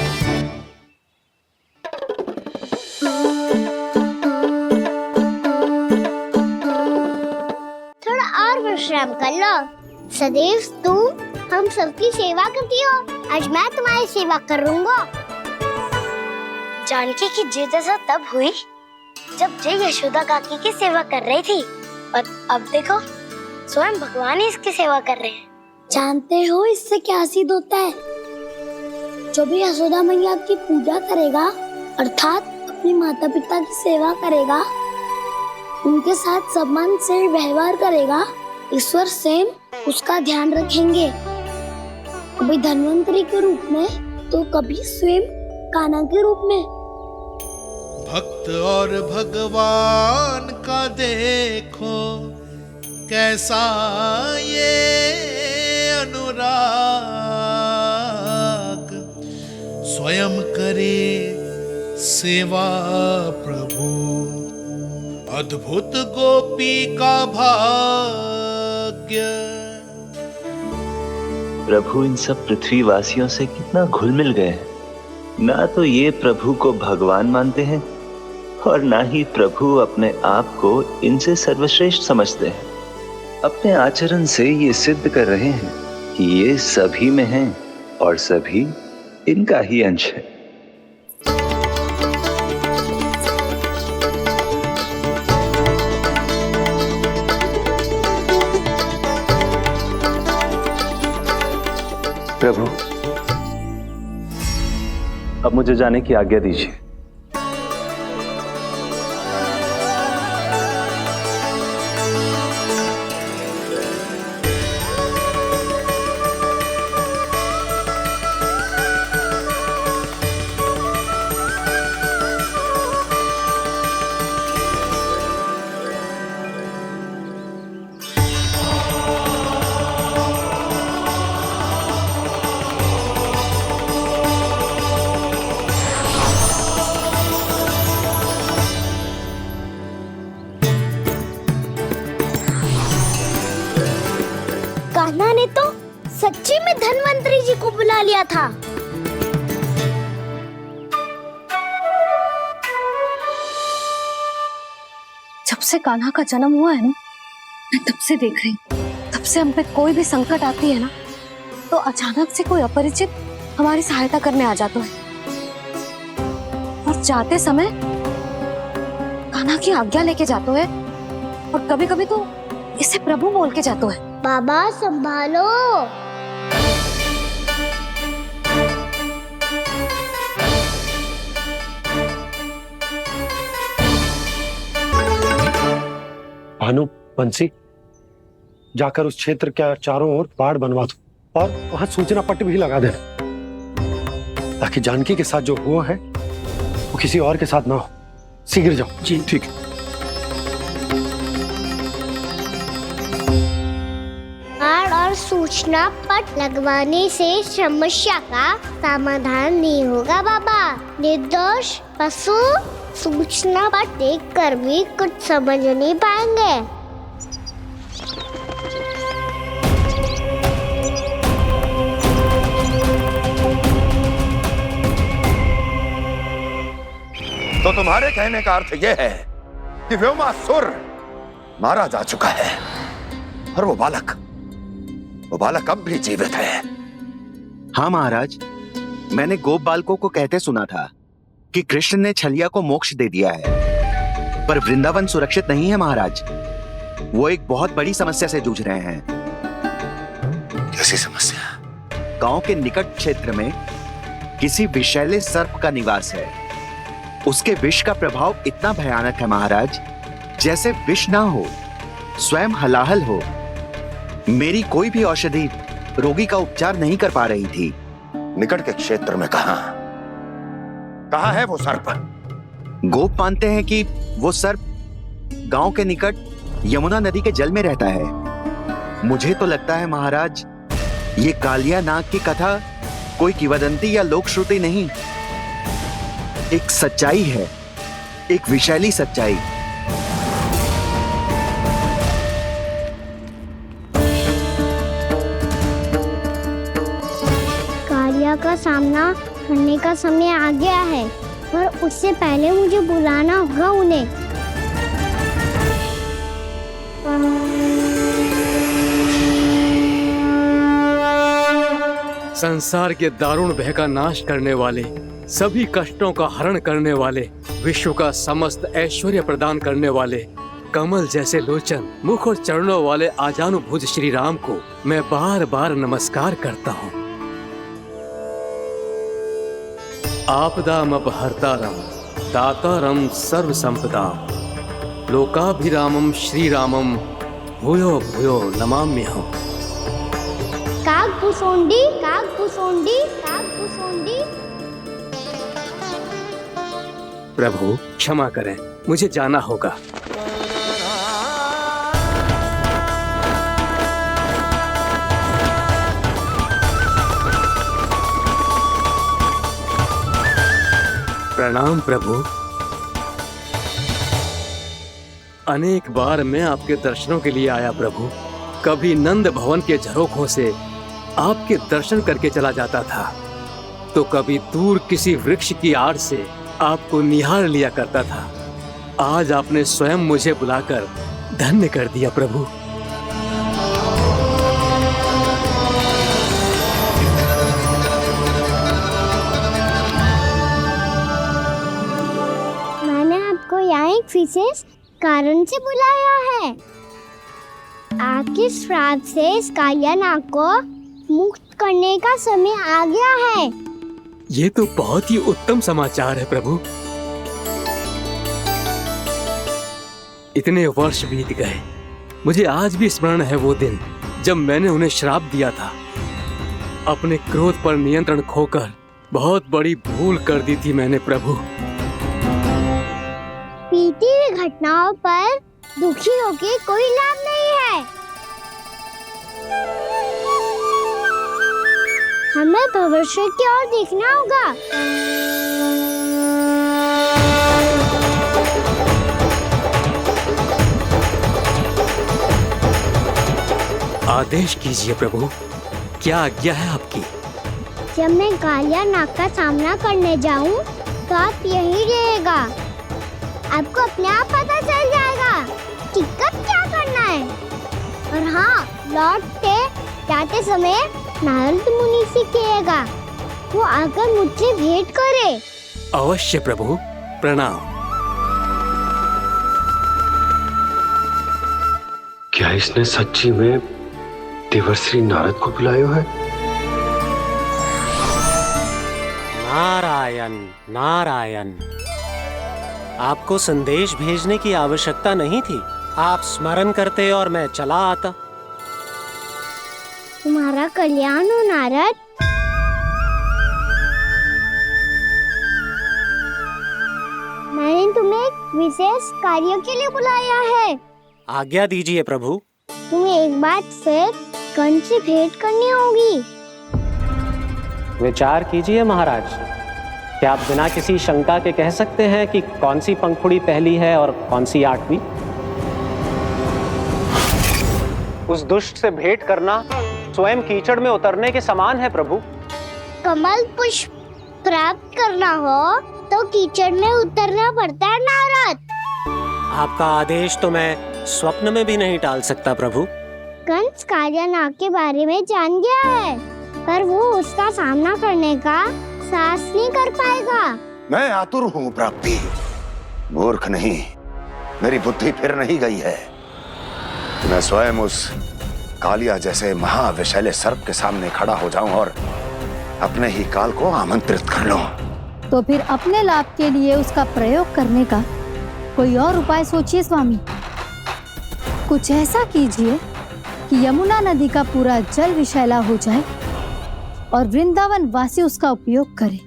थोड़ा और विश्राम कर लो। सदैव तुम हम सबकी सेवा करती हो, आज मैं तुम्हारी सेवा करूंगा। जानकी की जिज्ञासा तब हुई जब जय यशोदा काकी की सेवा कर रही थी, और अब देखो स्वयं भगवान ही इसकी सेवा कर रहे हैं। जानते हो इससे क्या सिद्ध होता है? जो भी यशोदा मैया की पूजा करेगा, अर्थात अपने माता पिता की सेवा करेगा, उनके साथ सम्मान से व्यवहार करेगा, ईश्वर स्वयं उसका ध्यान रखेंगे। कभी धन्वंतरी के रूप में तो कभी स्वयं कान्हा के रूप में। भक्त और भगवान का देखो कैसा ये अनुराग, स्वयं करे सेवा प्रभु, अद्भुत गोपी का भाग्य। प्रभु इन सब पृथ्वीवासियों से कितना घुल मिल गए हैं। ना तो ये प्रभु को भगवान मानते हैं और ना ही प्रभु अपने आप को इनसे सर्वश्रेष्ठ समझते हैं। अपने आचरण से ये सिद्ध कर रहे हैं कि ये सभी में हैं और सभी इनका ही अंश है। प्रभु, अब मुझे जाने की आज्ञा दीजिए। कान्हा ने तो सच्ची में धन्वंतरी जी को बुला लिया था। जब से कान्हा का जन्म हुआ है ना, मैं तब से देख रही हूँ, तब से हम पे कोई भी संकट आती है ना, तो अचानक से कोई अपरिचित हमारी सहायता करने आ जाता है। और जाते समय कान्हा की आज्ञा लेके जाते है, और कभी कभी तो इसे प्रभु बोल के जाते है। बाबा संभालो। भानु, बंसी, जाकर उस क्षेत्र के चारों ओर बाड़ बनवा दो और वहां सूचना पट्ट भी लगा देना, ताकि जानकी के साथ जो हुआ है वो किसी और के साथ ना हो। शीघ्र जाओ। जी ठीक है। और सूचना पट लगवाने से समस्या का समाधान नहीं होगा बाबा। निर्दोष पशु सूचना पर देख कर भी कुछ समझ नहीं पाएंगे। तो तुम्हारे कहने का अर्थ यह है कि व्योमासुर मारा जा चुका है और वो बालक अब भी जीवित है। हाँ महाराज, मैंने गोप बालकों को कहते सुना था कि कृष्ण ने छलिया को मोक्ष दे दिया है, पर वृंदावन सुरक्षित नहीं है महाराज। वो एक बहुत बड़ी समस्या से जूझ रहे हैं। कैसी समस्या? गांव के निकट क्षेत्र में किसी विषैले सर्प का निवास है। उसके विष का प्रभाव इतना भयानक है महाराज, जैसे विष ना हो, स्वयं हलाहल हो। मेरी कोई भी औषधि रोगी का उपचार नहीं कर पा रही थी। निकट के क्षेत्र में कहां है वो सर्प? गोप मानते हैं कि वो सर्प गांव के निकट यमुना नदी के जल में रहता है। मुझे तो लगता है महाराज, ये कालिया नाग की कथा कोई किंवदंती या लोक श्रुति नहीं, एक सच्चाई है, एक विषैली सच्चाई। कालिया का सामना करने का समय आ गया है, पर उससे पहले मुझे बुलाना होगा उन्हें। संसार के दारुण भय का नाश करने वाले, सभी कष्टों का हरण करने वाले, विश्व का समस्त ऐश्वर्य प्रदान करने वाले, कमल जैसे लोचन, मुख और चरणों वाले आजानुभुज श्री राम को मैं बार बार नमस्कार करता हूँ। आपदामपहर्तारं दातारं सर्व संपदां लोकाभिरामं श्री रामं भूयो भूयो नमाम्यहम्। कागभूसोंडी कागभूसोंडी कागभूसोंडी। प्रभु क्षमा करें, मुझे जाना होगा। प्रणाम प्रभु। अनेक बार मैं आपके दर्शनों के लिए आया प्रभु। कभी नंद भवन के झरोखों से आपके दर्शन करके चला जाता था, तो कभी दूर किसी वृक्ष की आड़ से आपको निहार लिया करता था। आज आपने स्वयं मुझे बुलाकर धन्य कर दिया प्रभु। मैंने आपको यहाँ एक विशेष कारण से बुलाया है। आपके श्राप से इस कालिया नाग को मुक्त करने का समय आ गया है। ये तो बहुत ही उत्तम समाचार है प्रभु। इतने वर्ष बीत गए, मुझे आज भी स्मरण है वो दिन जब मैंने उन्हें श्राप दिया था। अपने क्रोध पर नियंत्रण खोकर बहुत बड़ी भूल कर दी थी मैंने प्रभु। बीती हुई घटनाओं पर दुखी होके कोई लाभ नहीं है। हमें भविष्य की ओर देखना होगा। आदेश कीजिए प्रभु, क्या आज्ञा है आपकी? जब मैं कालिया नाग का सामना करने जाऊं, तो आप यही रहेगा। आपको अपने आप पता चल जाएगा कि कब क्या करना है। और हाँ, लौटते जाते समय नारद मुनि से कहिएगा, वो आकर मुझसे भेंट करे। अवश्य प्रभु, प्रणाम। क्या इसने सच्ची में देवर्षि नारद को बुलाया है? नारायण नारायण, आपको संदेश भेजने की आवश्यकता नहीं थी। आप स्मरण करते और मैं चला आता। तुम्हारा कल्याण हो नारद। मैंने तुम्हें एक विशेष कार्य के लिए बुलाया है। आज्ञा दीजिए प्रभु। तुम्हें एक बार फिर कर्ण से भेंट करनी होगी। विचार कीजिए महाराज। क्या आप बिना किसी शंका के कह सकते हैं कि कौन सी पंखुड़ी पहली है और कौन सी 8वीं? उस दुष्ट से भेंट करना स्वयं कीचड़ में उतरने के समान है प्रभु। कमल पुष्प प्राप्त करना हो तो कीचड़ में उतरना पड़ता है नारद। आपका आदेश तो मैं स्वप्न में भी नहीं टाल सकता प्रभु। कंस कालियानाग के बारे में जान गया है, पर वो उसका सामना करने का साहस नहीं कर पाएगा। मैं आतुर हूँ प्राप्ति, मूर्ख नहीं। मेरी बुद्धि फिर नहीं गई है। मैं स्वयं उस कालिया जैसे महाविषैले सर्प के सामने खड़ा हो जाऊं और अपने ही काल को आमंत्रित कर लूं। तो फिर अपने लाभ के लिए उसका प्रयोग करने का कोई और उपाय सोचिए स्वामी। कुछ ऐसा कीजिए कि यमुना नदी का पूरा जल विषैला हो जाए और वृंदावन वासी उसका उपयोग करे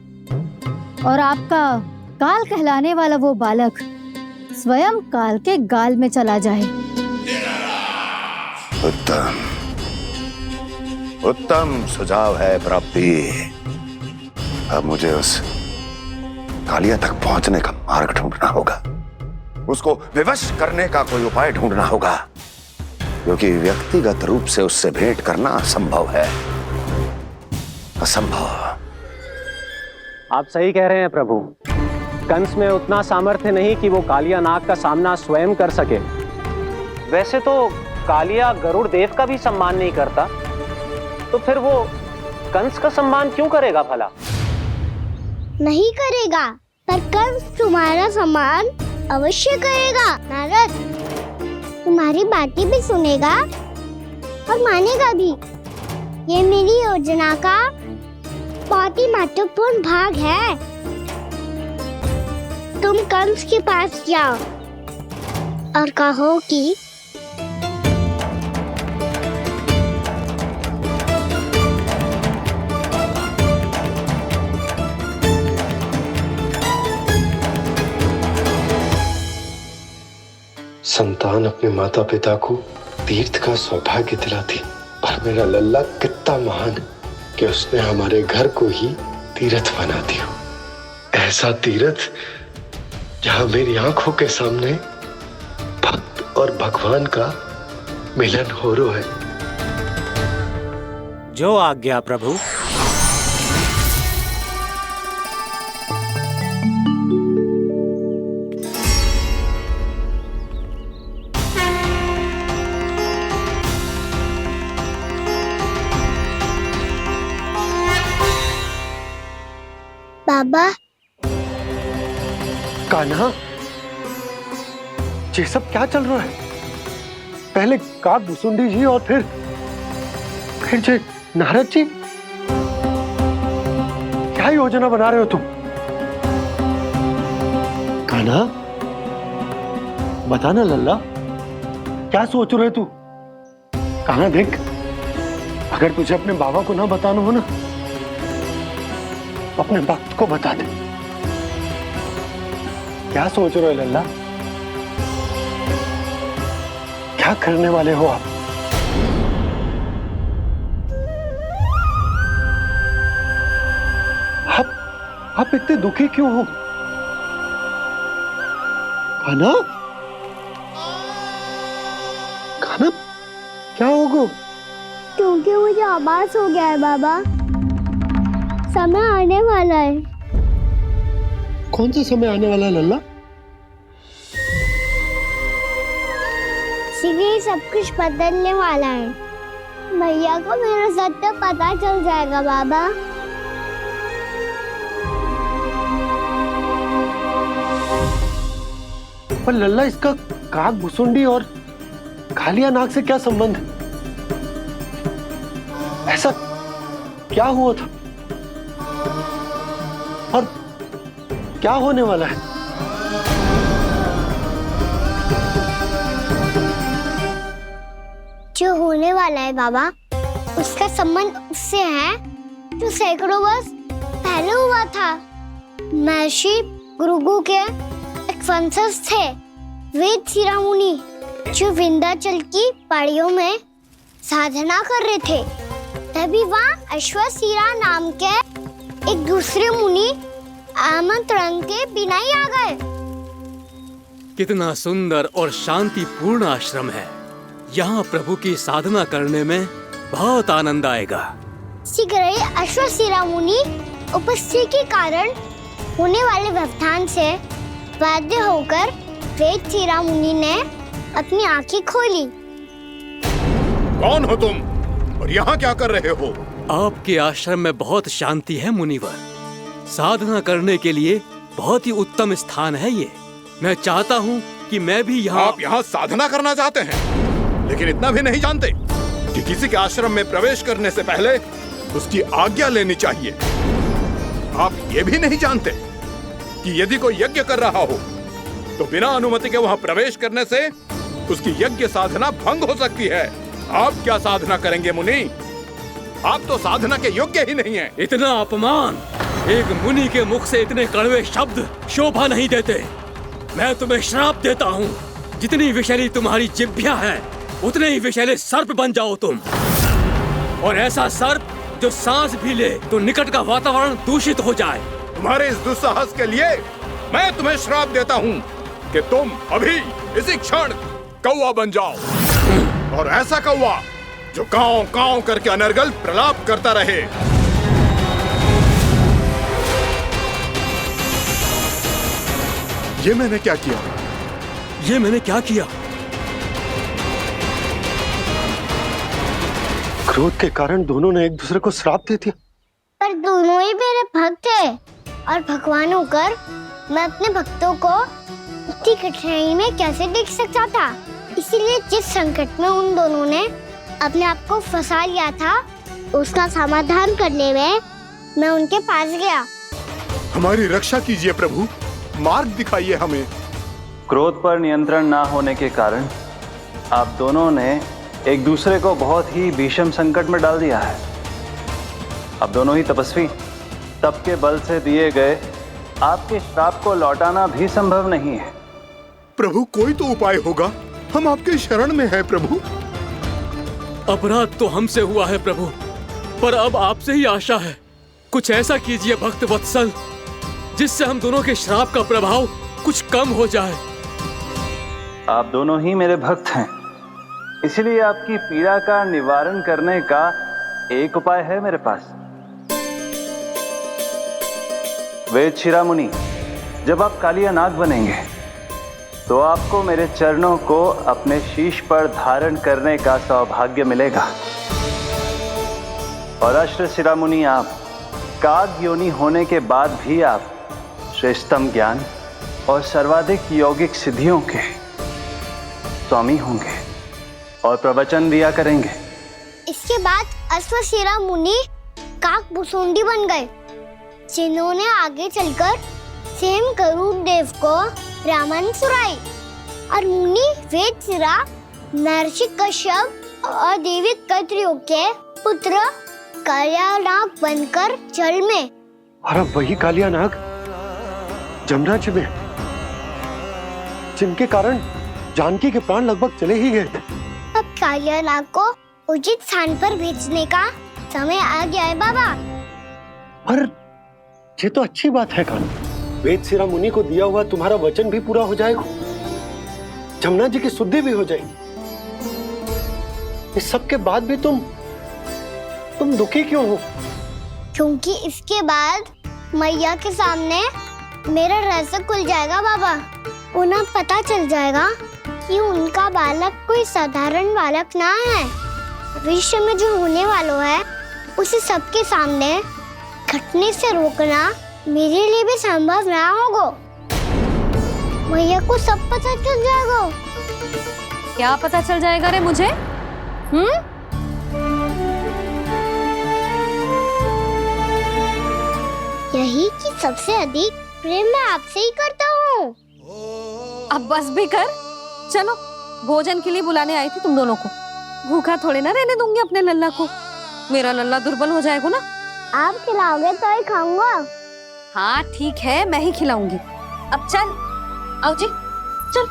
और आपका काल कहलाने वाला वो बालक स्वयं काल के गाल में चला जाए। उत्तम उत्तम सुझाव है प्राप्ति। अब मुझे उस कालिया तक पहुंचने का मार्ग ढूंढना होगा, उसको विवश करने का कोई उपाय ढूंढना होगा, क्योंकि व्यक्तिगत रूप से उससे भेंट करना असंभव है। असंभव। आप सही कह रहे हैं प्रभु। कंस में उतना सामर्थ्य नहीं कि वो कालिया नाग का सामना स्वयं कर सके। वैसे तो कालिया गरुड़ देव का भी सम्मान नहीं करता, तो फिर वो कंस का सम्मान क्यों करेगा भला? नहीं करेगा, पर कंस तुम्हारा सम्मान अवश्य करेगा नारद। तुम्हारी बातें भी सुनेगा और मानेगा भी। ये मेरी योजना का बहुत ही महत्वपूर्ण भाग है। तुम कंस के पास जाओ और कहो कि संतान अपने माता पिता को तीर्थ का सौभाग्य दिलाती, पर मेरा लल्ला कितना महान है कि उसने हमारे घर को ही तीर्थ बना दिया। ऐसा तीर्थ जहां मेरी आंखों के सामने भक्त और भगवान का मिलन हो रहा है। जो आज्ञा प्रभु। बाबा। कान्हा, ये सब क्या चल रहा है? पहले काक भुसुंडी जी और फिर जे नारद जी। क्या योजना बना रहे हो तुम? कान्हा, बताना लल्ला, क्या सोच रहे तू? कान्हा देख, अगर तुझे अपने बाबा को ना बताना हो ना, अपने भक्त को बता दे। क्या सोच रहे हो लल्ला? क्या करने वाले हो आप? आप इतने दुखी क्यों हो? कान्हा, कान्हा, क्या होगा? क्योंकि मुझे आभास हो गया है बाबा, समय आने वाला है। कौन सा समय आने वाला है लल्ला? शीघ्र सब कुछ बदलने वाला है। भैया को मेरा सत्य पता चल जाएगा बाबा। पर लल्ला, इसका काक भुसुंडी और कालिया नाग से क्या संबंध है? ऐसा क्या हुआ था और क्या होने वाला है? जो होने वाला है बाबा, उसका संबंध उससे है जो सैकड़ों वर्ष पहले हुआ था। महर्षि भृगु के एक वंशज थे वेद शिरोमणि, जो विंध्याचल की पहाड़ियों में साधना कर रहे थे। तभी वहाँ अश्वशिरा नाम के एक दूसरे मुनि आमंत्रण के बिना ही आ गए। कितना सुंदर और शांतिपूर्ण आश्रम है। यहाँ प्रभु की साधना करने में बहुत आनंद आएगा। शीघ्र ही अश्वशिरा मुनि उपस्थिति के कारण होने वाले व्यवधान से बाध्य होकर वेदशिरा मुनि ने अपनी आंखें खोली। कौन हो तुम और यहाँ क्या कर रहे हो? आपके आश्रम में बहुत शांति है मुनिवर। साधना करने के लिए बहुत ही उत्तम स्थान है ये। मैं चाहता हूँ कि मैं भी यहाँ। आप यहाँ साधना करना चाहते हैं, लेकिन इतना भी नहीं जानते कि किसी के आश्रम में प्रवेश करने से पहले उसकी आज्ञा लेनी चाहिए। आप ये भी नहीं जानते कि यदि कोई यज्ञ कर रहा हो तो बिना अनुमति के वहाँ प्रवेश करने से उसकी यज्ञ साधना भंग हो सकती है। आप क्या साधना करेंगे मुनि? आप तो साधना के योग्य ही नहीं हैं। इतना अपमान! एक मुनि के मुख से इतने कड़वे शब्द शोभा नहीं देते। मैं तुम्हें श्राप देता हूँ, जितनी विषैली तुम्हारी जिह्वा है उतने ही विषैले सर्प बन जाओ तुम। और ऐसा सर्प जो सांस भी ले तो निकट का वातावरण दूषित हो जाए। तुम्हारे इस दुस्साहस के लिए मैं तुम्हें श्राप देता हूँ कि तुम अभी इसी क्षण कौवा बन जाओ, और ऐसा कौवा जो कांव कांव करके अनर्गल प्रलाप करता रहे। ये मैंने क्या किया? ये मैंने क्या किया? क्रोध के कारण दोनों ने एक दूसरे को श्राप दे दिया। पर दोनों ही मेरे भक्त थे, और भगवान होकर मैं अपने भक्तों को इतनी कठिनाई में कैसे देख सकता था। इसीलिए जिस संकट में उन दोनों ने अपने आप को फंसा लिया था, उसका समाधान करने में मैं उनके पास गया। हमारी रक्षा कीजिए प्रभु, मार्ग दिखाइए हमें। क्रोध पर नियंत्रण ना होने के कारण आप दोनों ने एक दूसरे को बहुत ही भीषण संकट में डाल दिया है। आप दोनों ही तपस्वी, तप के बल से दिए गए आपके श्राप को लौटाना भी संभव नहीं है। प्रभु कोई तो उपाय होगा, हम आपके शरण में हैं प्रभु। अपराध तो हमसे हुआ है प्रभु, पर अब आपसे ही आशा है। कुछ ऐसा कीजिए भक्त वत्सल, जिससे हम दोनों के श्राप का प्रभाव कुछ कम हो जाए। आप दोनों ही मेरे भक्त हैं, इसलिए आपकी पीड़ा का निवारण करने का एक उपाय है मेरे पास। वेदशिरा मुनि, जब आप कालिया नाग बनेंगे तो आपको मेरे चरणों को अपने शीश पर धारण करने का सौभाग्य मिलेगा। और अश्वशिरा मुनि, आप काग योनि होने के बाद भी आप श्रेष्ठतम ज्ञान और सर्वाधिक यौगिक सिद्धियों के स्वामी होंगे और प्रवचन दिया करेंगे। इसके बाद अश्वशिरा मुनि काक भुसुंडी बन गए, जिन्होंने आगे चलकर सेम गरुड़ देव को रामायण सुनाई। और मुनि वेदशिरा महर्षि कश्यप और देवी कत्रियों के पुत्र कालिया नाग बनकर जल में। और अब वही कालिया नाग जमुना जी में, जिनके कारण जानकी के प्राण लगभग चले ही गए थे। अब कालिया नाग को उचित स्थान पर भेजने का समय आ गया है बाबा। पर ये तो अच्छी बात है कान्हा, वेदशिरा मुनि को दिया हुआ तुम्हारा वचन भी पूरा हो जाएगा, जमुना जी की शुद्धि भी हो जाएगी। इस सब के बाद भी तुम दुखी क्यों हो? क्योंकि इसके बाद मैया के सामने मेरा रहस्य खुल जाएगा बाबा। उन्हें पता चल जाएगा कि उनका बालक कोई साधारण बालक ना है। भविष्य में जो होने वाला है उसे सबके सामने घटने से रोकना मेरे लिए भी संभव ना होगा। मैया को सब पता चल जाएगा। क्या पता चल जाएगा रे मुझे? यही कि सबसे अधिक प्रेम मैं आपसे ही करता हूँ। अब बस भी कर, चलो भोजन के लिए बुलाने आई थी तुम दोनों को। भूखा थोड़े ना रहने दूंगी अपने लल्ला को, मेरा लल्ला दुर्बल हो जाएगा ना। आप खिलाओगे तो ही खाऊंगा। हाँ ठीक है, मैं ही खिलाऊंगी। अब चल, आओ जी चल।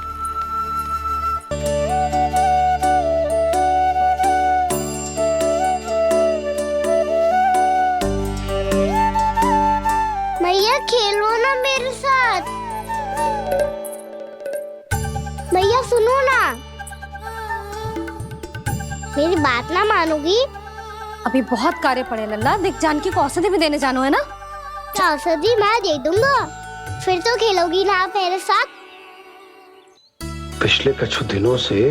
मैया खेलो ना मेरे साथ। भैया सुनो ना, मेरी बात ना मानोगी? अभी बहुत कार्य पड़े लल्ला, देख जानकी को औषधि भी देने जानो है ना। औषधि मैं दे दूंगा, फिर तो खेलोगी ना आप मेरे साथ। पिछले कुछ दिनों से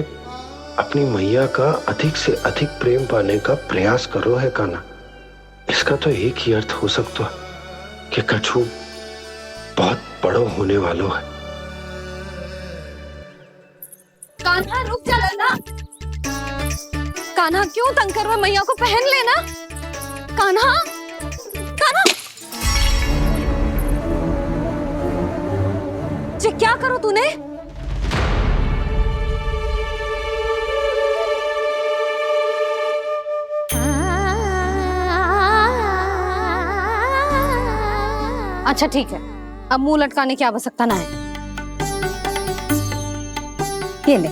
अपनी मैया का अधिक से अधिक प्रेम पाने का प्रयास करो है कान्हा। इसका तो एक ही अर्थ हो सकता है कि कछु बहुत बड़ो होने वालों है। कान्हा रुक जा लल्ला। कान्हा क्यों तंग कर रहा है? मैया को पहन लेना। कान्हा, कान्हा, ये क्या करो तूने? अच्छा ठीक है, अब मुंह लटकाने की आवश्यकता ना है। ये ले।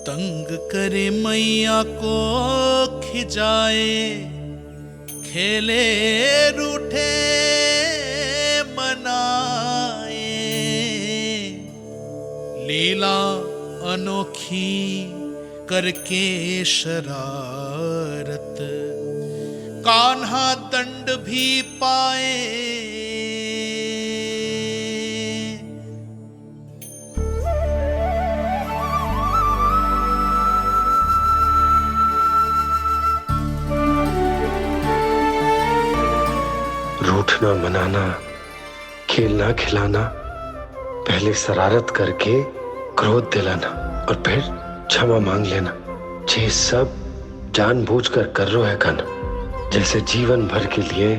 तंग करे मैया को खिजाए, खेले रूठे मनाए, लीला अनोखी करके शरारत, कान्हा दंड भी पाए। रूठना मनाना, खेलना खिलाना, पहले शरारत करके क्रोध दिलाना और फिर क्षमा मांग लेना, ये सब जानबूझकर कर रहे है कान्हा। जैसे जीवन भर के लिए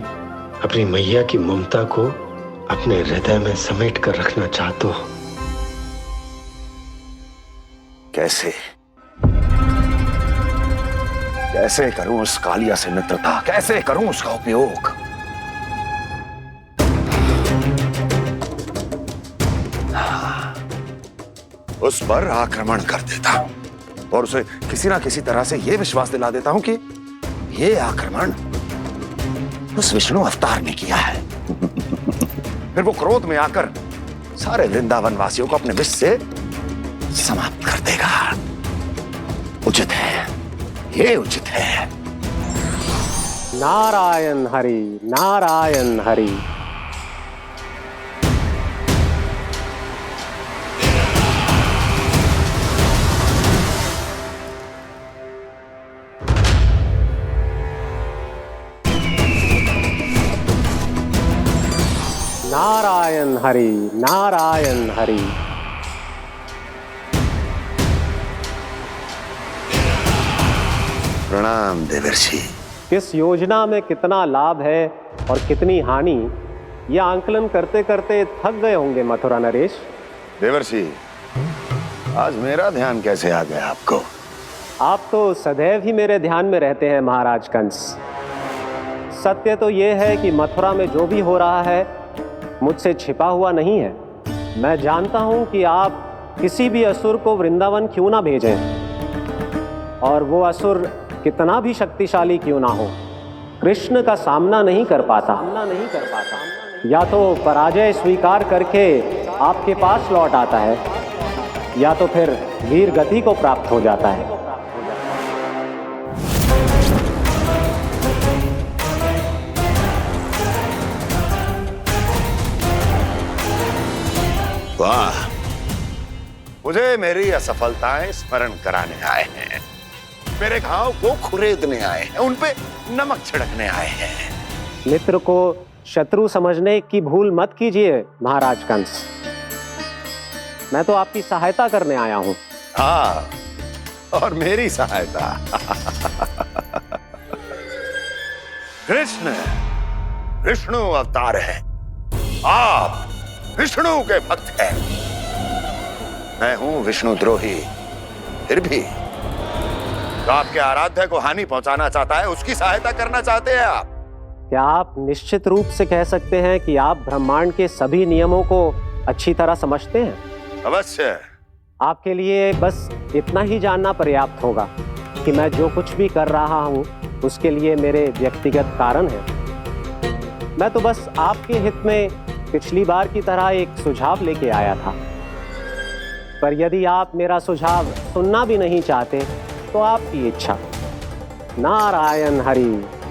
अपनी मैया की ममता को अपने हृदय में समेट कर रखना चाहते हो। कैसे कैसे करूं उस कालिया से मित्रता, कैसे करूं उसका उपयोग? उस पर आक्रमण कर देता हूं और उसे किसी ना किसी तरह से यह विश्वास दिला देता हूं कि यह आक्रमण उस विष्णु अवतार ने किया है। फिर वो क्रोध में आकर सारे वृंदावन वासियों को अपने विष से समाप्त कर देगा। उचित है, ये उचित है। नारायण हरि, नारायण हरि। नारायण हरि, नारायण हरि। प्रणाम देवर्षि। किस योजना में कितना लाभ है और कितनी हानि, यह आंकलन करते करते थक गए होंगे मथुरा नरेश। देवर्षि, आज मेरा ध्यान कैसे आ गया आपको? आप तो सदैव ही मेरे ध्यान में रहते हैं महाराज कंस। सत्य तो यह है कि मथुरा में जो भी हो रहा है मुझसे छिपा हुआ नहीं है। मैं जानता हूं कि आप किसी भी असुर को वृंदावन क्यों ना भेजें, और वो असुर कितना भी शक्तिशाली क्यों ना हो, कृष्ण का सामना नहीं कर पाता। या तो पराजय स्वीकार करके आपके पास लौट आता है, या तो फिर वीर गति को प्राप्त हो जाता है। वाह, मुझे मेरी असफलताएं स्मरण कराने आए हैं, मेरे घाव को खुरेदने आए हैं, उन पे नमक छिड़कने आए हैं। मित्र को शत्रु समझने की भूल मत कीजिए महाराज कंस। मैं तो आपकी सहायता करने आया हूं। हाँ, और मेरी सहायता। कृष्ण विष्णु अवतार है, आप विष्णु के भक्त हैं, मैं हूं विष्णु द्रोही। फिर भी तो आपके आराध्य को हानि पहुंचाना चाहता है, उसकी सहायता करना चाहते हैं आप। क्या आप निश्चित रूप से कह सकते हैं कि आप ब्रह्मांड के सभी नियमों को अच्छी तरह समझते हैं? अवश्य। आपके लिए बस इतना ही जानना पर्याप्त होगा कि मैं जो कुछ भी कर रहा हूं उसके लिए मेरे व्यक्तिगत कारण हैं। मैं तो बस आपके हित में पिछली बार की तरह एक सुझाव लेके आया था, पर यदि आप मेरा सुझाव सुनना भी नहीं चाहते तो आपकी इच्छा। नारायण हरि,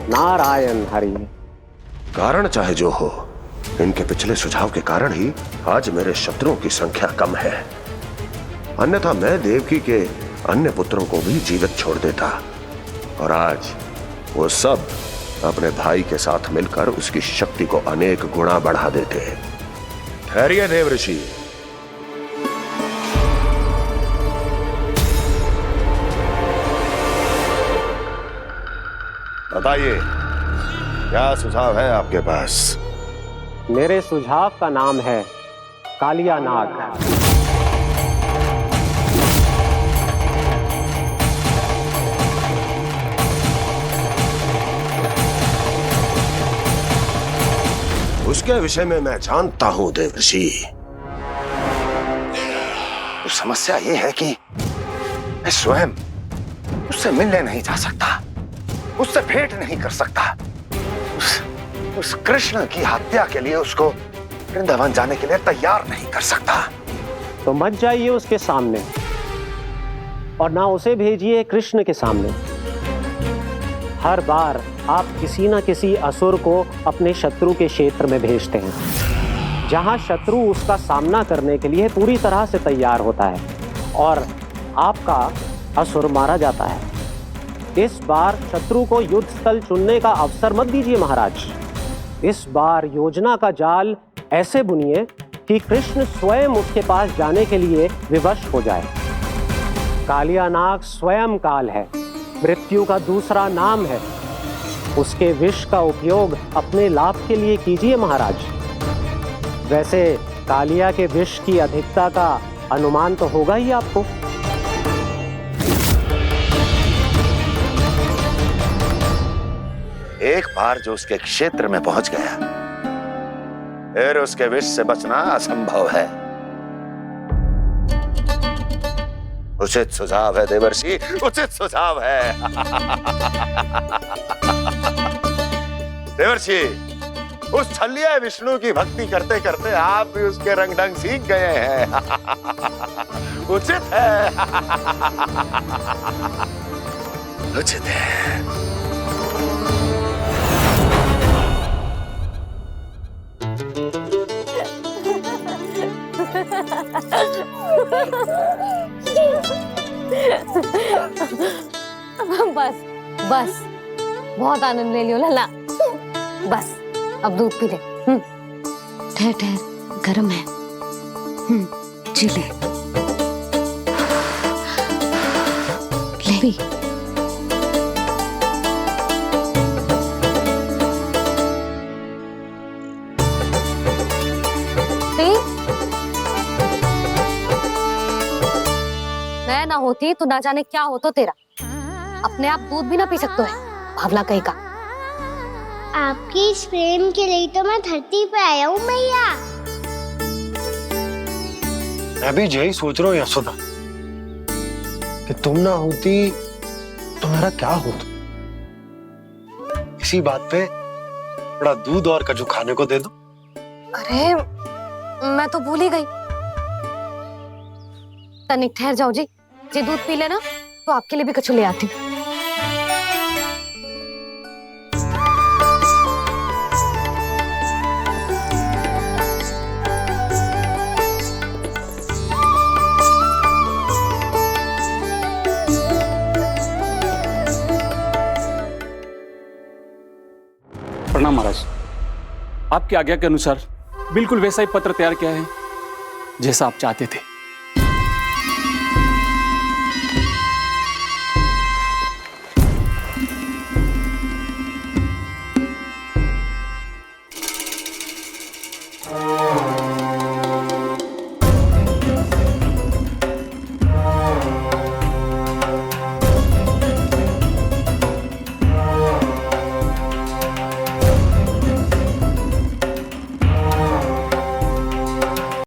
नारायण हरि। कारण चाहे जो हो, इनके पिछले सुझाव के कारण ही आज मेरे शत्रुओं की संख्या कम है। अन्यथा मैं देवकी के अन्य पुत्रों को भी जीवित छोड़ देता, और आज वो सब अपने भाई के साथ मिलकर उसकी शक्ति को अनेक गुणा बढ़ा देते। ठहरिए देवऋषि। बताइए, क्या सुझाव है आपके पास? मेरे सुझाव का नाम है कालिया नाग। उसके विषय में मैं जानता हूं देवऋषि। तो समस्या यह है कि मैं स्वयं उससे मिलने नहीं जा सकता, उससे भेंट नहीं कर सकता। उस कृष्ण की हत्या के लिए उसको वृंदावन जाने के लिए तैयार नहीं कर सकता। तो मत जाइए उसके सामने, और ना उसे भेजिए कृष्ण के सामने। हर बार आप किसी न किसी असुर को अपने शत्रु के क्षेत्र में भेजते हैं, जहां शत्रु उसका सामना करने के लिए पूरी तरह से तैयार होता है और आपका असुर मारा जाता है। इस बार शत्रु को युद्ध स्थल चुनने का अवसर मत दीजिए महाराज। इस बार योजना का जाल ऐसे बुनिए कि कृष्ण स्वयं उसके पास जाने के लिए विवश हो जाए। कालिया नाग स्वयं काल है, मृत्यु का दूसरा नाम है। उसके विष का उपयोग अपने लाभ के लिए कीजिए महाराज। वैसे कालिया के विष की अधिकता का अनुमान तो होगा ही आपको। एक बार जो उसके क्षेत्र में पहुंच गया, फिर उसके विष से बचना असंभव है। उचित सुझाव है देवर्षि, उचित सुझाव है। देवर्षि, उस छलिया विष्णु की भक्ति करते करते आप भी उसके रंग ढंग सीख गए हैं। उचित है, उचित है। बस बस, बहुत आनंद ले लियो लला। बस अब दूध पी ले। ठहर ठहर, गर्म है। जी ले। ले। मैं ना होती तो ना जाने क्या होता तेरा। अपने आप दूध भी ना पी सकते है, भावला कहीं का। आपकी इस प्रेम के लिए तो मैं धरती पे आया हूँ मैया। मैं भी यही सोच रहा हूँ यशोदा, कि तुम ना होती तो मेरा क्या होता। इसी बात पे थोड़ा दूध और कजू खाने को दे दो। अरे मैं तो भूल ही गई। तनिक ठहर जाओ जी, जी दूध पी लेना तो आपके लिए भी कछु ले आती। प्रणाम महाराज। आपकी आज्ञा के अनुसार बिल्कुल वैसा ही पत्र तैयार किया है जैसा आप चाहते थे।